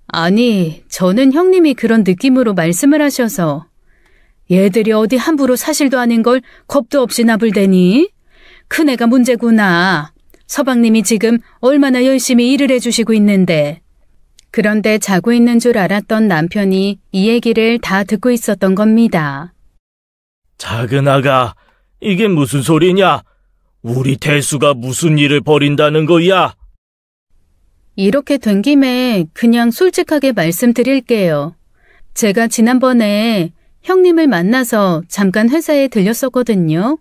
아니, 저는 형님이 그런 느낌으로 말씀을 하셔서. 얘들이 어디 함부로 사실도 아닌 걸 겁도 없이 나불대니? 큰애가 문제구나. 서방님이 지금 얼마나 열심히 일을 해주시고 있는데. 그런데 자고 있는 줄 알았던 남편이 이 얘기를 다 듣고 있었던 겁니다.
작은 아가, 이게 무슨 소리냐? 우리 태수가 무슨 일을 벌인다는 거야?
이렇게 된 김에 그냥 솔직하게 말씀드릴게요. 제가 지난번에 형님을 만나서 잠깐 회사에 들렸었거든요.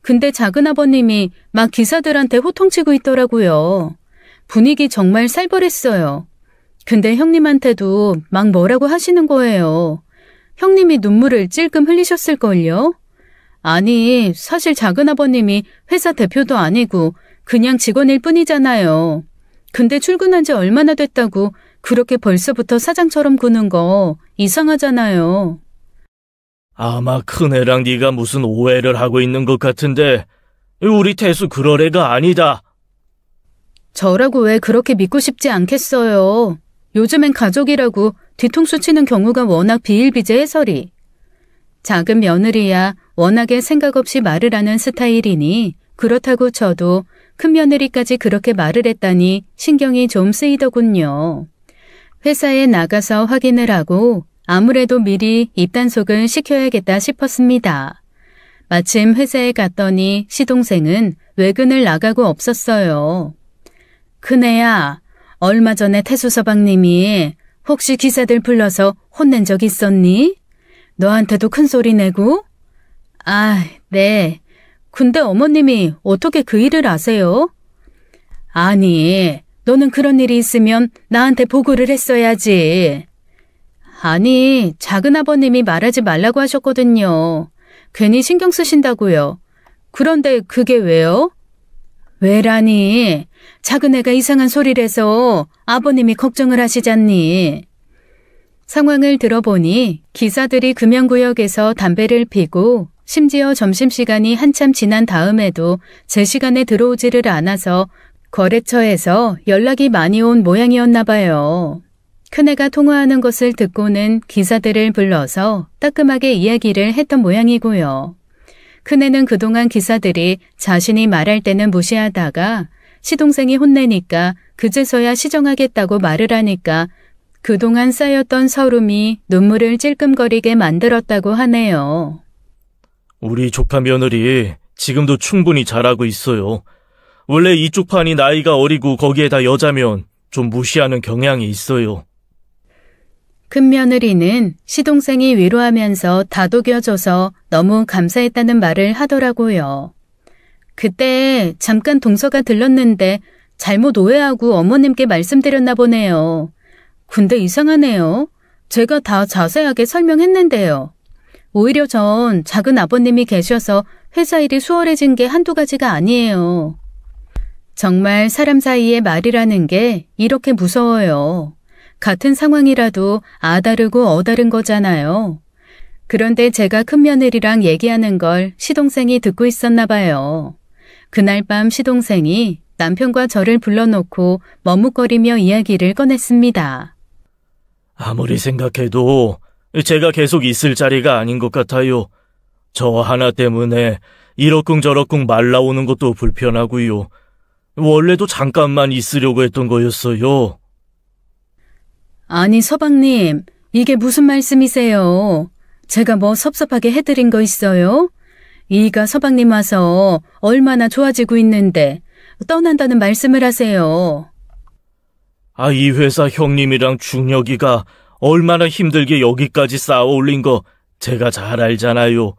근데 작은아버님이 막 기사들한테 호통치고 있더라고요. 분위기 정말 살벌했어요. 근데 형님한테도 막 뭐라고 하시는 거예요. 형님이 눈물을 찔끔 흘리셨을걸요? 아니, 사실 작은아버님이 회사 대표도 아니고 그냥 직원일 뿐이잖아요. 근데 출근한 지 얼마나 됐다고 그렇게 벌써부터 사장처럼 구는 거 이상하잖아요.
아마 큰애랑 네가 무슨 오해를 하고 있는 것 같은데 우리 태수 그럴 애가 아니다.
저라고 왜 그렇게 믿고 싶지 않겠어요. 요즘엔 가족이라고 뒤통수 치는 경우가 워낙 비일비재해서리. 작은 며느리야 워낙에 생각 없이 말을 하는 스타일이니 그렇다고 쳐도 큰며느리까지 그렇게 말을 했다니 신경이 좀 쓰이더군요. 회사에 나가서 확인을 하고 아무래도 미리 입단속을 시켜야겠다 싶었습니다. 마침 회사에 갔더니 시동생은 외근을 나가고 없었어요. 큰애야, 얼마 전에 태수서방님이 혹시 기사들 불러서 혼낸 적 있었니? 너한테도 큰 소리 내고? 아, 네. 근데 어머님이 어떻게 그 일을 아세요? 아니, 너는 그런 일이 있으면 나한테 보고를 했어야지. 아니, 작은아버님이 말하지 말라고 하셨거든요. 괜히 신경 쓰신다고요. 그런데 그게 왜요? 왜라니? 작은애가 이상한 소리를 해서 아버님이 걱정을 하시잖니. 상황을 들어보니 기사들이 금연구역에서 담배를 피고 심지어 점심시간이 한참 지난 다음에도 제 시간에 들어오지를 않아서 거래처에서 연락이 많이 온 모양이었나 봐요. 큰애가 통화하는 것을 듣고는 기사들을 불러서 따끔하게 이야기를 했던 모양이고요. 큰애는 그동안 기사들이 자신이 말할 때는 무시하다가 시동생이 혼내니까 그제서야 시정하겠다고 말을 하니까 그동안 쌓였던 서름이 눈물을 찔끔거리게 만들었다고 하네요.
우리 조카 며느리 지금도 충분히 잘하고 있어요. 원래 이쪽 판이 나이가 어리고 거기에다 여자면 좀 무시하는 경향이 있어요.
큰며느리는 시동생이 위로하면서 다독여줘서 너무 감사했다는 말을 하더라고요. 그때 잠깐 동서가 들렀는데 잘못 오해하고 어머님께 말씀드렸나 보네요. 근데 이상하네요. 제가 다 자세하게 설명했는데요. 오히려 전 작은 아버님이 계셔서 회사 일이 수월해진 게 한두 가지가 아니에요. 정말 사람 사이의 말이라는 게 이렇게 무서워요. 같은 상황이라도 아다르고 어다른 거잖아요. 그런데 제가 큰며느리랑 얘기하는 걸 시동생이 듣고 있었나 봐요. 그날 밤 시동생이 남편과 저를 불러놓고 머뭇거리며 이야기를 꺼냈습니다.
아무리 생각해도 제가 계속 있을 자리가 아닌 것 같아요. 저 하나 때문에 이러쿵저러쿵 말 나오는 것도 불편하고요. 원래도 잠깐만 있으려고 했던 거였어요.
아니 서방님, 이게 무슨 말씀이세요? 제가 뭐 섭섭하게 해드린 거 있어요? 이가 서방님 와서 얼마나 좋아지고 있는데 떠난다는 말씀을 하세요.
이 회사 형님이랑 중혁이가 얼마나 힘들게 여기까지 쌓아 올린 거 제가 잘 알잖아요.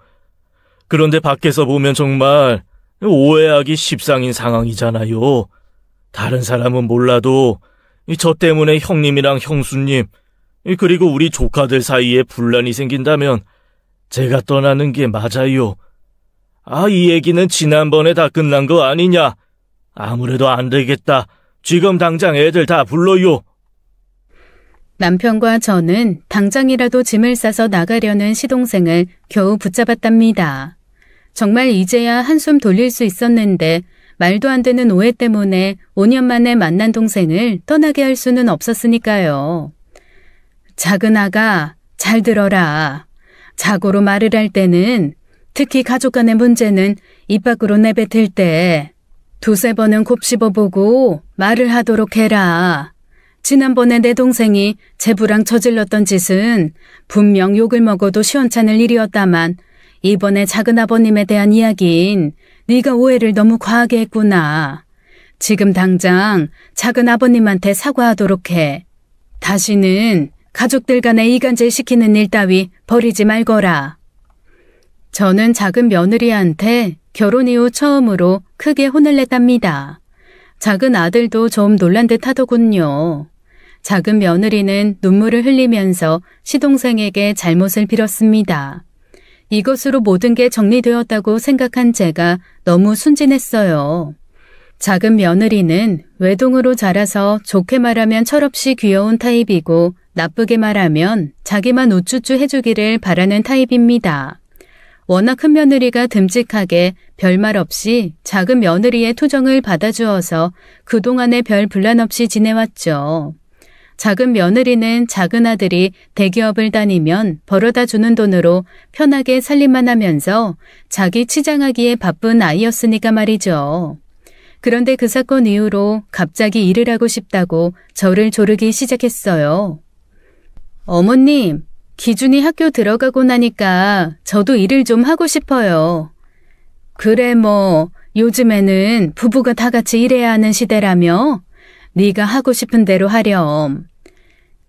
그런데 밖에서 보면 정말 오해하기 십상인 상황이잖아요. 다른 사람은 몰라도 저 때문에 형님이랑 형수님 그리고 우리 조카들 사이에 분란이 생긴다면 제가 떠나는 게 맞아요. 이 얘기는 지난번에 다 끝난 거 아니냐? 아무래도 안 되겠다. 지금 당장 애들 다 불러요.
남편과 저는 당장이라도 짐을 싸서 나가려는 시동생을 겨우 붙잡았답니다. 정말 이제야 한숨 돌릴 수 있었는데 말도 안 되는 오해 때문에 5년 만에 만난 동생을 떠나게 할 수는 없었으니까요. 작은아가 잘 들어라. 자고로 말을 할 때는 특히 가족 간의 문제는 입 밖으로 내뱉을 때 두세 번은 곱씹어보고 말을 하도록 해라. 지난번에 내 동생이 제부랑 저질렀던 짓은 분명 욕을 먹어도 시원찮을 일이었다만 이번에 작은아버님에 대한 이야기인 네가 오해를 너무 과하게 했구나. 지금 당장 작은아버님한테 사과하도록 해. 다시는 가족들 간에 이간질 시키는 일 따위 버리지 말거라. 저는 작은 며느리한테 결혼 이후 처음으로 크게 혼을 냈답니다. 작은 아들도 좀 놀란 듯 하더군요. 작은 며느리는 눈물을 흘리면서 시동생에게 잘못을 빌었습니다. 이것으로 모든 게 정리되었다고 생각한 제가 너무 순진했어요. 작은 며느리는 외동으로 자라서 좋게 말하면 철없이 귀여운 타입이고 나쁘게 말하면 자기만 우쭈쭈 해주기를 바라는 타입입니다. 워낙 큰 며느리가 듬직하게 별말 없이 작은 며느리의 투정을 받아주어서 그동안에 별 분란 없이 지내왔죠. 작은 며느리는 작은 아들이 대기업을 다니면 벌어다 주는 돈으로 편하게 살림만 하면서 자기 치장하기에 바쁜 아이였으니까 말이죠. 그런데 그 사건 이후로 갑자기 일을 하고 싶다고 저를 조르기 시작했어요. 어머님, 기준이 학교 들어가고 나니까 저도 일을 좀 하고 싶어요. 그래 뭐 요즘에는 부부가 다 같이 일해야 하는 시대라며? 네가 하고 싶은 대로 하렴.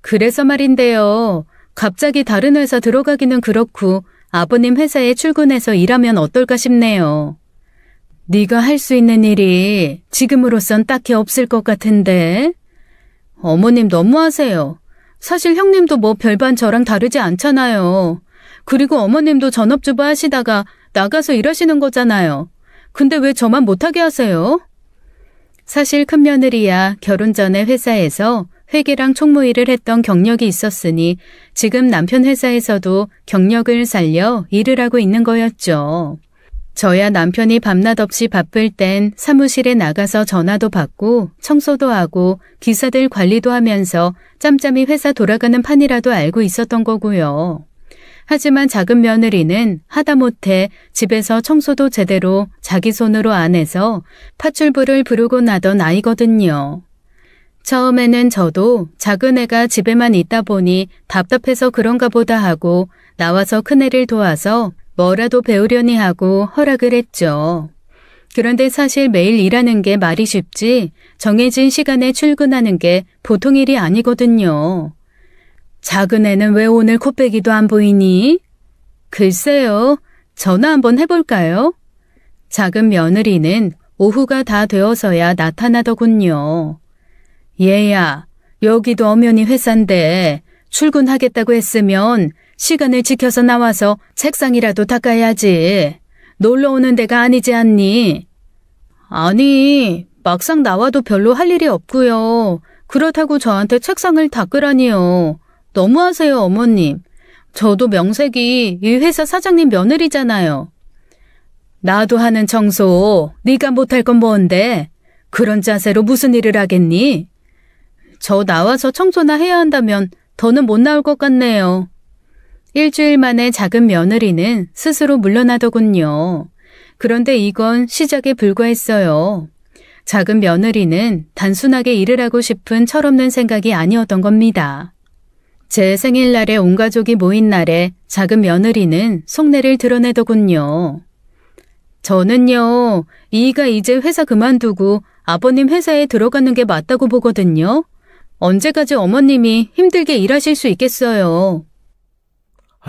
그래서 말인데요. 갑자기 다른 회사 들어가기는 그렇고 아버님 회사에 출근해서 일하면 어떨까 싶네요. 네가 할 수 있는 일이 지금으로선 딱히 없을 것 같은데. 어머님 너무하세요. 사실 형님도 뭐 별반 저랑 다르지 않잖아요. 그리고 어머님도 전업주부 하시다가 나가서 일하시는 거잖아요. 근데 왜 저만 못하게 하세요? 사실 큰며느리야 결혼 전에 회사에서 회계랑 총무일을 했던 경력이 있었으니 지금 남편 회사에서도 경력을 살려 일을 하고 있는 거였죠. 저야 남편이 밤낮 없이 바쁠 땐 사무실에 나가서 전화도 받고 청소도 하고 기사들 관리도 하면서 짬짬이 회사 돌아가는 판이라도 알고 있었던 거고요. 하지만 작은 며느리는 하다못해 집에서 청소도 제대로 자기 손으로 안 해서 파출부를 부르고 나던 아이거든요. 처음에는 저도 작은 애가 집에만 있다 보니 답답해서 그런가 보다 하고 나와서 큰애를 도와서 뭐라도 배우려니 하고 허락을 했죠. 그런데 사실 매일 일하는 게 말이 쉽지 정해진 시간에 출근하는 게 보통 일이 아니거든요. 작은 애는 왜 오늘 코빼기도 안 보이니? 글쎄요. 전화 한번 해볼까요? 작은 며느리는 오후가 다 되어서야 나타나더군요. 얘야, 여기도 엄연히 회사인데 출근하겠다고 했으면 시간을 지켜서 나와서 책상이라도 닦아야지. 놀러 오는 데가 아니지 않니? 아니, 막상 나와도 별로 할 일이 없고요. 그렇다고 저한테 책상을 닦으라니요. 너무하세요, 어머님. 저도 명색이 이 회사 사장님 며느리잖아요. 나도 하는 청소, 네가 못할 건 뭔데? 그런 자세로 무슨 일을 하겠니? 저 나와서 청소나 해야 한다면 더는 못 나올 것 같네요. 일주일 만에 작은 며느리는 스스로 물러나더군요. 그런데 이건 시작에 불과했어요. 작은 며느리는 단순하게 일을 하고 싶은 철없는 생각이 아니었던 겁니다. 제 생일날에 온 가족이 모인 날에 작은 며느리는 속내를 드러내더군요. 저는요, 이가 이제 회사 그만두고 아버님 회사에 들어가는 게 맞다고 보거든요. 언제까지 어머님이 힘들게 일하실 수 있겠어요.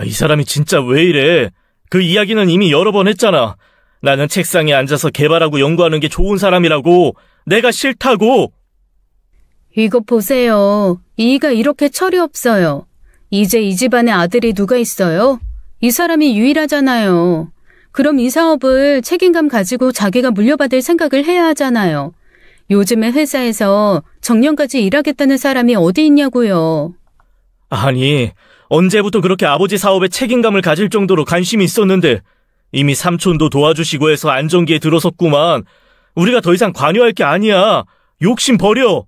이 사람이 진짜 왜 이래? 그 이야기는 이미 여러 번 했잖아. 나는 책상에 앉아서 개발하고 연구하는 게 좋은 사람이라고. 내가 싫다고.
이것 보세요. 이가 이렇게 철이 없어요. 이제 이 집안에 아들이 누가 있어요? 이 사람이 유일하잖아요. 그럼 이 사업을 책임감 가지고 자기가 물려받을 생각을 해야 하잖아요. 요즘에 회사에서 정년까지 일하겠다는 사람이 어디 있냐고요.
아니, 언제부터 그렇게 아버지 사업에 책임감을 가질 정도로 관심이 있었는데 이미 삼촌도 도와주시고 해서 안정기에 들어섰구만. 우리가 더 이상 관여할 게 아니야. 욕심 버려.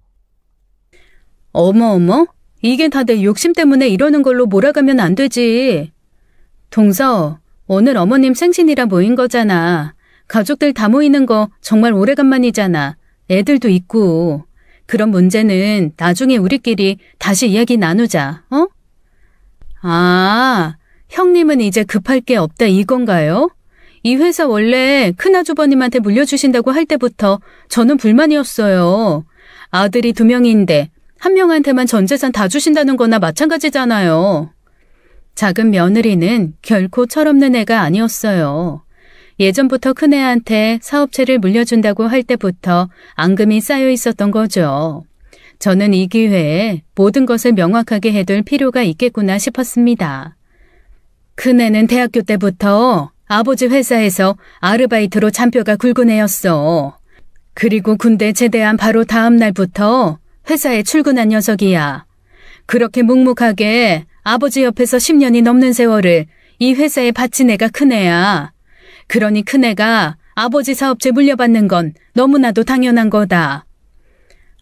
어머, 이게 다들 욕심 때문에 이러는 걸로 몰아가면 안 되지. 동서, 오늘 어머님 생신이라 모인 거잖아. 가족들 다 모이는 거 정말 오래간만이잖아. 애들도 있고. 그런 문제는 나중에 우리끼리 다시 이야기 나누자, 어? 아, 형님은 이제 급할 게 없다 이건가요? 이 회사 원래 큰아주버님한테 물려주신다고 할 때부터 저는 불만이었어요. 아들이 2명인데 한 명한테만 전 재산 다 주신다는 거나 마찬가지잖아요. 작은 며느리는 결코 철없는 애가 아니었어요. 예전부터 큰애한테 사업체를 물려준다고 할 때부터 앙금이 쌓여 있었던 거죠. 저는 이 기회에 모든 것을 명확하게 해둘 필요가 있겠구나 싶었습니다. 큰애는 대학교 때부터 아버지 회사에서 아르바이트로 잔뼈가 굵은 애였어. 그리고 군대 제대한 바로 다음 날부터 회사에 출근한 녀석이야. 그렇게 묵묵하게 아버지 옆에서 10년이 넘는 세월을 이 회사에 바친 애가 큰애야. 그러니 큰애가 아버지 사업체 물려받는 건 너무나도 당연한 거다.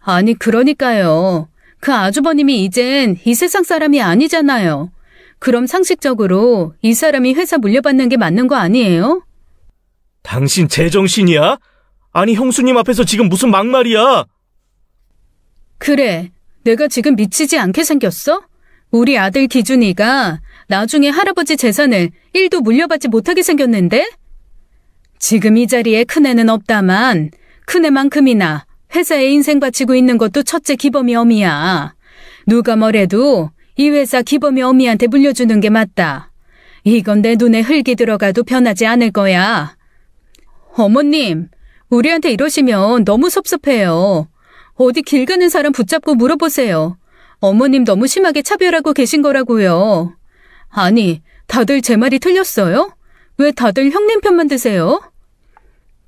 아니 그러니까요. 그 아주버님이 이젠 이 세상 사람이 아니잖아요. 그럼 상식적으로 이 사람이 회사 물려받는 게 맞는 거 아니에요?
당신 제정신이야? 아니, 형수님 앞에서 지금 무슨 막말이야?
그래, 내가 지금 미치지 않게 생겼어? 우리 아들 기준이가 나중에 할아버지 재산을 1도 물려받지 못하게 생겼는데? 지금 이 자리에 큰애는 없다만 큰애만큼이나 회사에 인생 바치고 있는 것도 첫째 기범이 어미야. 누가 뭐래도 이 회사 기범이 어미한테 물려주는 게 맞다. 이건 내 눈에 흙이 들어가도 변하지 않을 거야. 어머님, 우리한테 이러시면 너무 섭섭해요. 어디 길 가는 사람 붙잡고 물어보세요. 어머님 너무 심하게 차별하고 계신 거라고요. 아니, 다들 제 말이 틀렸어요? 왜 다들 형님 편만 드세요?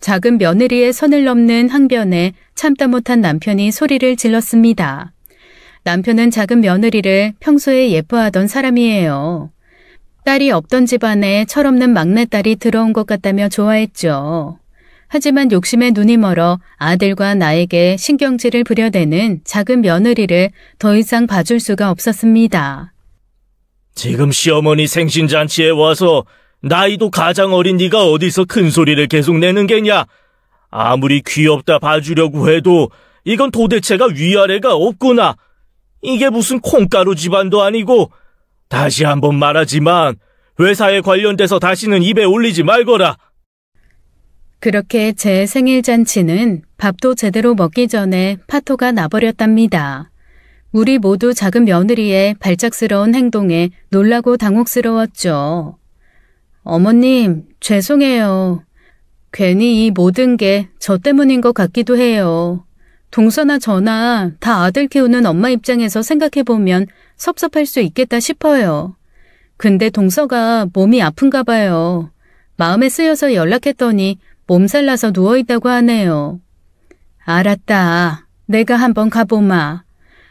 작은 며느리의 선을 넘는 항변에 참다 못한 남편이 소리를 질렀습니다. 남편은 작은 며느리를 평소에 예뻐하던 사람이에요. 딸이 없던 집안에 철없는 막내딸이 들어온 것 같다며 좋아했죠. 하지만 욕심에 눈이 멀어 아들과 나에게 신경질을 부려대는 작은 며느리를 더 이상 봐줄 수가 없었습니다.
지금 시어머니 생신잔치에 와서 나이도 가장 어린 네가 어디서 큰 소리를 계속 내는 게냐? 아무리 귀엽다 봐주려고 해도 이건 도대체가 위아래가 없구나. 이게 무슨 콩가루 집안도 아니고. 다시 한번 말하지만 회사에 관련돼서 다시는 입에 올리지 말거라.
그렇게 제 생일 잔치는 밥도 제대로 먹기 전에 파토가 나버렸답니다. 우리 모두 작은 며느리의 발작스러운 행동에 놀라고 당혹스러웠죠. 어머님, 죄송해요. 괜히 이 모든 게 저 때문인 것 같기도 해요. 동서나 저나 다 아들 키우는 엄마 입장에서 생각해보면 섭섭할 수 있겠다 싶어요. 근데 동서가 몸이 아픈가 봐요. 마음에 쓰여서 연락했더니 몸살 나서 누워있다고 하네요. 알았다. 내가 한번 가보마.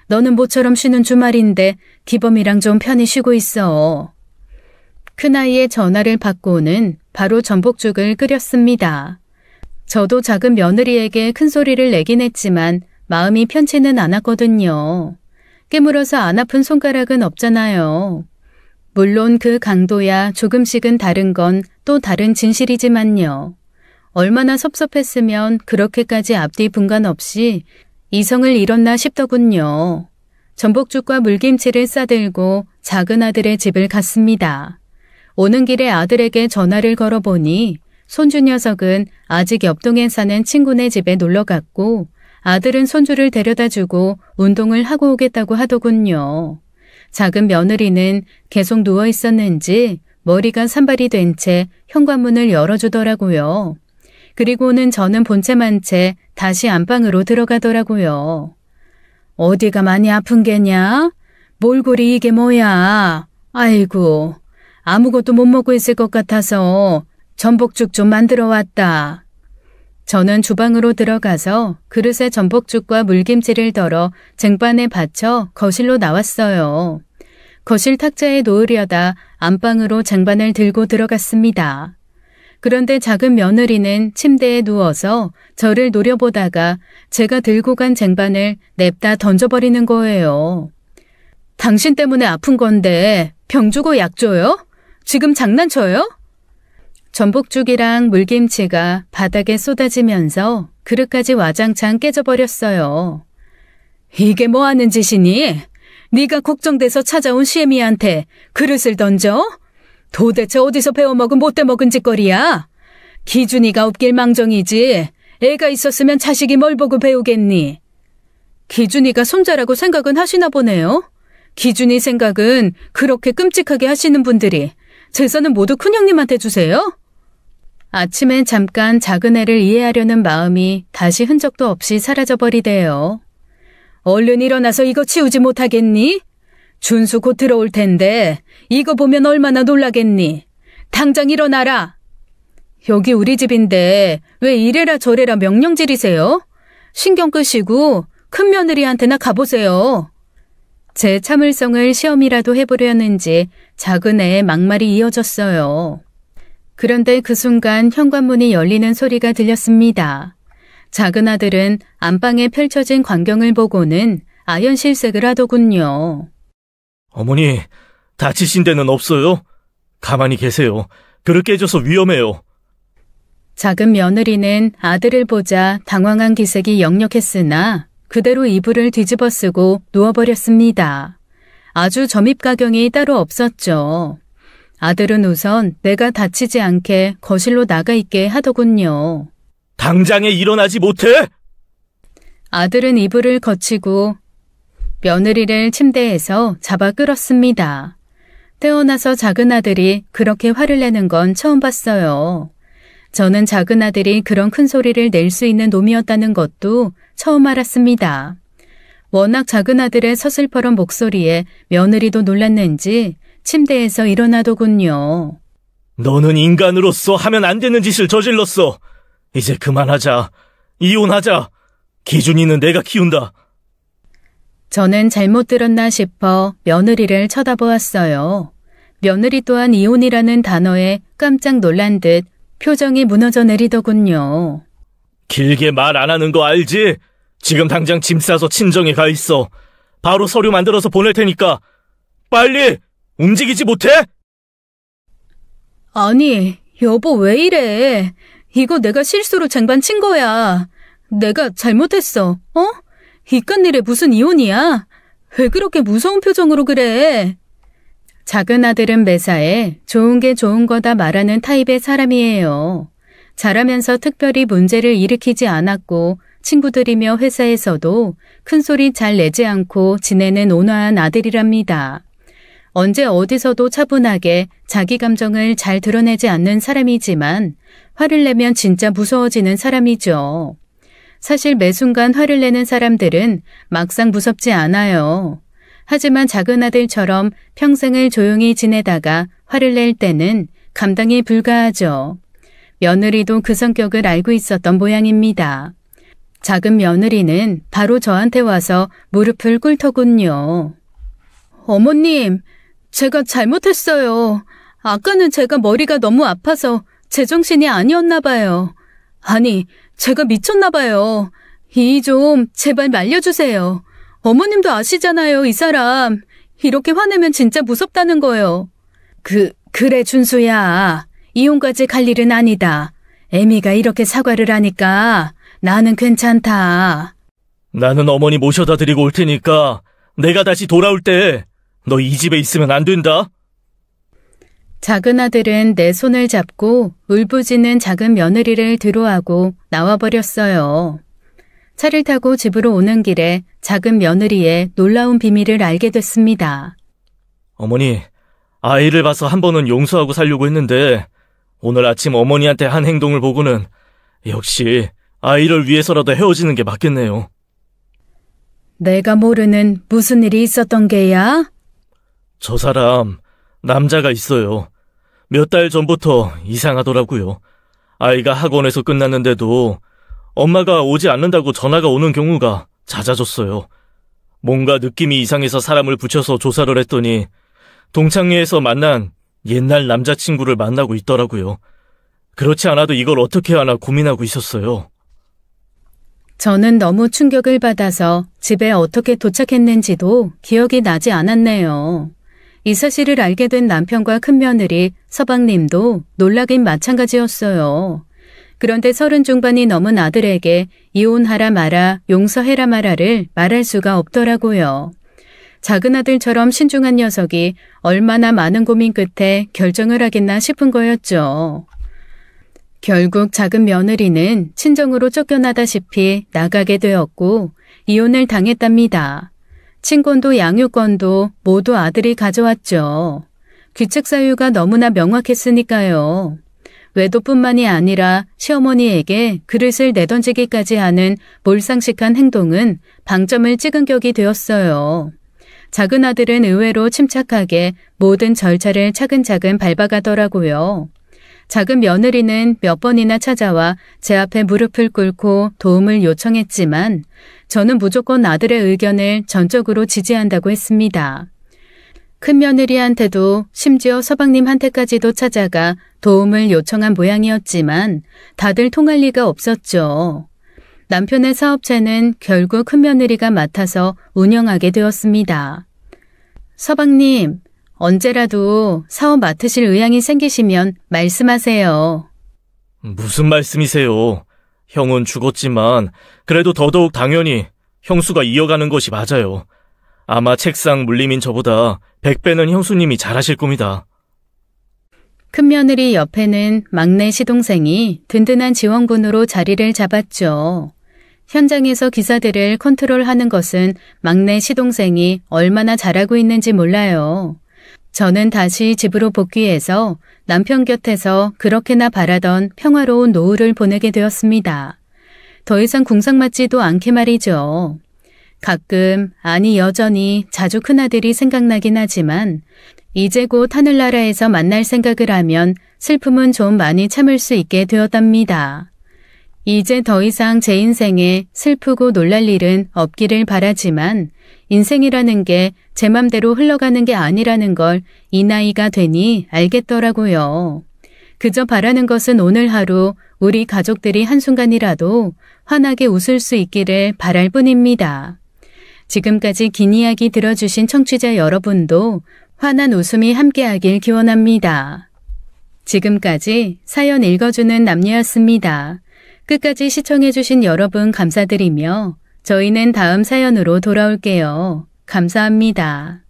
너는 모처럼 쉬는 주말인데 기범이랑 좀 편히 쉬고 있어. 큰아이의 전화를 받고는 바로 전복죽을 끓였습니다. 저도 작은 며느리에게 큰 소리를 내긴 했지만 마음이 편치는 않았거든요. 깨물어서 안 아픈 손가락은 없잖아요. 물론 그 강도야 조금씩은 다른 건 또 다른 진실이지만요. 얼마나 섭섭했으면 그렇게까지 앞뒤 분간 없이 이성을 잃었나 싶더군요. 전복죽과 물김치를 싸들고 작은 아들의 집을 갔습니다. 오는 길에 아들에게 전화를 걸어보니 손주 녀석은 아직 옆동에 사는 친구네 집에 놀러갔고 아들은 손주를 데려다주고 운동을 하고 오겠다고 하더군요. 작은 며느리는 계속 누워있었는지 머리가 산발이 된 채 현관문을 열어주더라고요. 그리고는 저는 본체만 채 다시 안방으로 들어가더라고요. 어디가 많이 아픈 게냐? 몰골이 이게 뭐야? 아이고, 아무것도 못 먹고 있을 것 같아서 전복죽 좀 만들어 왔다. 저는 주방으로 들어가서 그릇에 전복죽과 물김치를 덜어 쟁반에 받쳐 거실로 나왔어요. 거실 탁자에 놓으려다 안방으로 쟁반을 들고 들어갔습니다. 그런데 작은 며느리는 침대에 누워서 저를 노려보다가 제가 들고 간 쟁반을 냅다 던져버리는 거예요. 당신 때문에 아픈 건데 병 주고 약 줘요? 지금 장난쳐요? 전복죽이랑 물김치가 바닥에 쏟아지면서 그릇까지 와장창 깨져버렸어요. 이게 뭐 하는 짓이니? 네가 걱정돼서 찾아온 시애미한테 그릇을 던져? 도대체 어디서 배워먹은 못돼먹은 짓거리야? 기준이가 없길 망정이지. 애가 있었으면 자식이 뭘 보고 배우겠니? 기준이가 손자라고 생각은 하시나 보네요. 기준이 생각은 그렇게 끔찍하게 하시는 분들이 재산은 모두 큰형님한테 주세요? 아침엔 잠깐 작은 애를 이해하려는 마음이 다시 흔적도 없이 사라져버리대요. 얼른 일어나서 이거 치우지 못하겠니? 준수 곧 들어올 텐데 이거 보면 얼마나 놀라겠니? 당장 일어나라. 여기 우리 집인데 왜 이래라 저래라 명령질이세요? 신경 끄시고 큰 며느리한테나 가보세요. 제 참을성을 시험이라도 해보려는지 작은 애의 막말이 이어졌어요. 그런데 그 순간 현관문이 열리는 소리가 들렸습니다. 작은 아들은 안방에 펼쳐진 광경을 보고는 아연실색을 하더군요.
어머니, 다치신 데는 없어요? 가만히 계세요. 그렇게 해줘서 위험해요.
작은 며느리는 아들을 보자 당황한 기색이 역력했으나 그대로 이불을 뒤집어 쓰고 누워버렸습니다. 아주 점입가경이 따로 없었죠. 아들은 우선 내가 다치지 않게 거실로 나가 있게 하더군요.
당장에 일어나지 못해?
아들은 이불을 거치고 며느리를 침대에서 잡아 끌었습니다. 태어나서 작은 아들이 그렇게 화를 내는 건 처음 봤어요. 저는 작은 아들이 그런 큰 소리를 낼 수 있는 놈이었다는 것도 처음 알았습니다. 워낙 작은 아들의 서슬퍼런 목소리에 며느리도 놀랐는지 침대에서 일어나더군요.
너는 인간으로서 하면 안 되는 짓을 저질렀어. 이제 그만하자. 이혼하자. 기준이는 내가 키운다.
저는 잘못 들었나 싶어 며느리를 쳐다보았어요. 며느리 또한 이혼이라는 단어에 깜짝 놀란 듯 표정이 무너져 내리더군요.
길게 말 안 하는 거 알지? 지금 당장 짐 싸서 친정에 가 있어. 바로 서류 만들어서 보낼 테니까 빨리 움직이지 못해?
아니, 여보 왜 이래? 이거 내가 실수로 쟁반 친 거야. 내가 잘못했어. 어? 이깟 일에 무슨 이혼이야? 왜 그렇게 무서운 표정으로 그래? 작은 아들은 매사에 좋은 게 좋은 거다 말하는 타입의 사람이에요. 자라면서 특별히 문제를 일으키지 않았고 친구들이며 회사에서도 큰 소리 잘 내지 않고 지내는 온화한 아들이랍니다. 언제 어디서도 차분하게 자기 감정을 잘 드러내지 않는 사람이지만 화를 내면 진짜 무서워지는 사람이죠. 사실 매 순간 화를 내는 사람들은 막상 무섭지 않아요. 하지만 작은 아들처럼 평생을 조용히 지내다가 화를 낼 때는 감당이 불가하죠. 며느리도 그 성격을 알고 있었던 모양입니다. 작은 며느리는 바로 저한테 와서 무릎을 꿇더군요. 어머님, 제가 잘못했어요. 아까는 제가 머리가 너무 아파서 제정신이 아니었나 봐요. 아니, 제가 미쳤나 봐요. 이 좀 제발 말려주세요. 어머님도 아시잖아요, 이 사람. 이렇게 화내면 진짜 무섭다는 거예요. 그래, 준수야. 이혼까지 갈 일은 아니다. 애미가 이렇게 사과를 하니까 나는 괜찮다.
나는 어머니 모셔다 드리고 올 테니까 내가 다시 돌아올 때 너 이 집에 있으면 안 된다.
작은 아들은 내 손을 잡고 울부짖는 작은 며느리를 뒤로하고 나와버렸어요. 차를 타고 집으로 오는 길에 작은 며느리의 놀라운 비밀을 알게 됐습니다.
어머니, 아이를 봐서 한 번은 용서하고 살려고 했는데 오늘 아침 어머니한테 한 행동을 보고는 역시 아이를 위해서라도 헤어지는 게 맞겠네요.
내가 모르는 무슨 일이 있었던 게야?
저 사람 남자가 있어요. 몇 달 전부터 이상하더라고요. 아이가 학원에서 끝났는데도 엄마가 오지 않는다고 전화가 오는 경우가 잦아졌어요. 뭔가 느낌이 이상해서 사람을 붙여서 조사를 했더니 동창회에서 만난 옛날 남자친구를 만나고 있더라고요. 그렇지 않아도 이걸 어떻게 하나 고민하고 있었어요.
저는 너무 충격을 받아서 집에 어떻게 도착했는지도 기억이 나지 않았네요. 이 사실을 알게 된 남편과 큰며느리 서방님도 놀라긴 마찬가지였어요. 그런데 30 중반이 넘은 아들에게 이혼하라 마라, 용서해라 마라를 말할 수가 없더라고요. 작은 아들처럼 신중한 녀석이 얼마나 많은 고민 끝에 결정을 하겠나 싶은 거였죠. 결국 작은 며느리는 친정으로 쫓겨나다시피 나가게 되었고 이혼을 당했답니다. 친권도 양육권도 모두 아들이 가져왔죠. 귀책 사유가 너무나 명확했으니까요. 외도뿐만이 아니라 시어머니에게 그릇을 내던지기까지 하는 몰상식한 행동은 방점을 찍은 격이 되었어요. 작은 아들은 의외로 침착하게 모든 절차를 차근차근 밟아가더라고요. 작은 며느리는 몇 번이나 찾아와 제 앞에 무릎을 꿇고 도움을 요청했지만 저는 무조건 아들의 의견을 전적으로 지지한다고 했습니다. 큰 며느리한테도 심지어 서방님한테까지도 찾아가 도움을 요청한 모양이었지만 다들 통할 리가 없었죠. 남편의 사업체는 결국 큰 며느리가 맡아서 운영하게 되었습니다. 서방님, 언제라도 사업 맡으실 의향이 생기시면 말씀하세요.
무슨 말씀이세요? 형은 죽었지만 그래도 더더욱 당연히 형수가 이어가는 것이 맞아요. 아마 책상 물림인 저보다 100배는 형수님이 잘하실 겁니다.
큰며느리 옆에는 막내 시동생이 든든한 지원군으로 자리를 잡았죠. 현장에서 기사들을 컨트롤하는 것은 막내 시동생이 얼마나 잘하고 있는지 몰라요. 저는 다시 집으로 복귀해서 남편 곁에서 그렇게나 바라던 평화로운 노후를 보내게 되었습니다. 더 이상 궁상맞지도 않게 말이죠. 가끔, 아니 여전히 자주 큰아들이 생각나긴 하지만 이제 곧 하늘나라에서 만날 생각을 하면 슬픔은 좀 많이 참을 수 있게 되었답니다. 이제 더 이상 제 인생에 슬프고 놀랄 일은 없기를 바라지만 인생이라는 게 제 맘대로 흘러가는 게 아니라는 걸 이 나이가 되니 알겠더라고요. 그저 바라는 것은 오늘 하루 우리 가족들이 한순간이라도 환하게 웃을 수 있기를 바랄 뿐입니다. 지금까지 긴 이야기 들어주신 청취자 여러분도 환한 웃음이 함께하길 기원합니다. 지금까지 사연 읽어주는 남녀였습니다. 끝까지 시청해주신 여러분 감사드리며 저희는 다음 사연으로 돌아올게요. 감사합니다.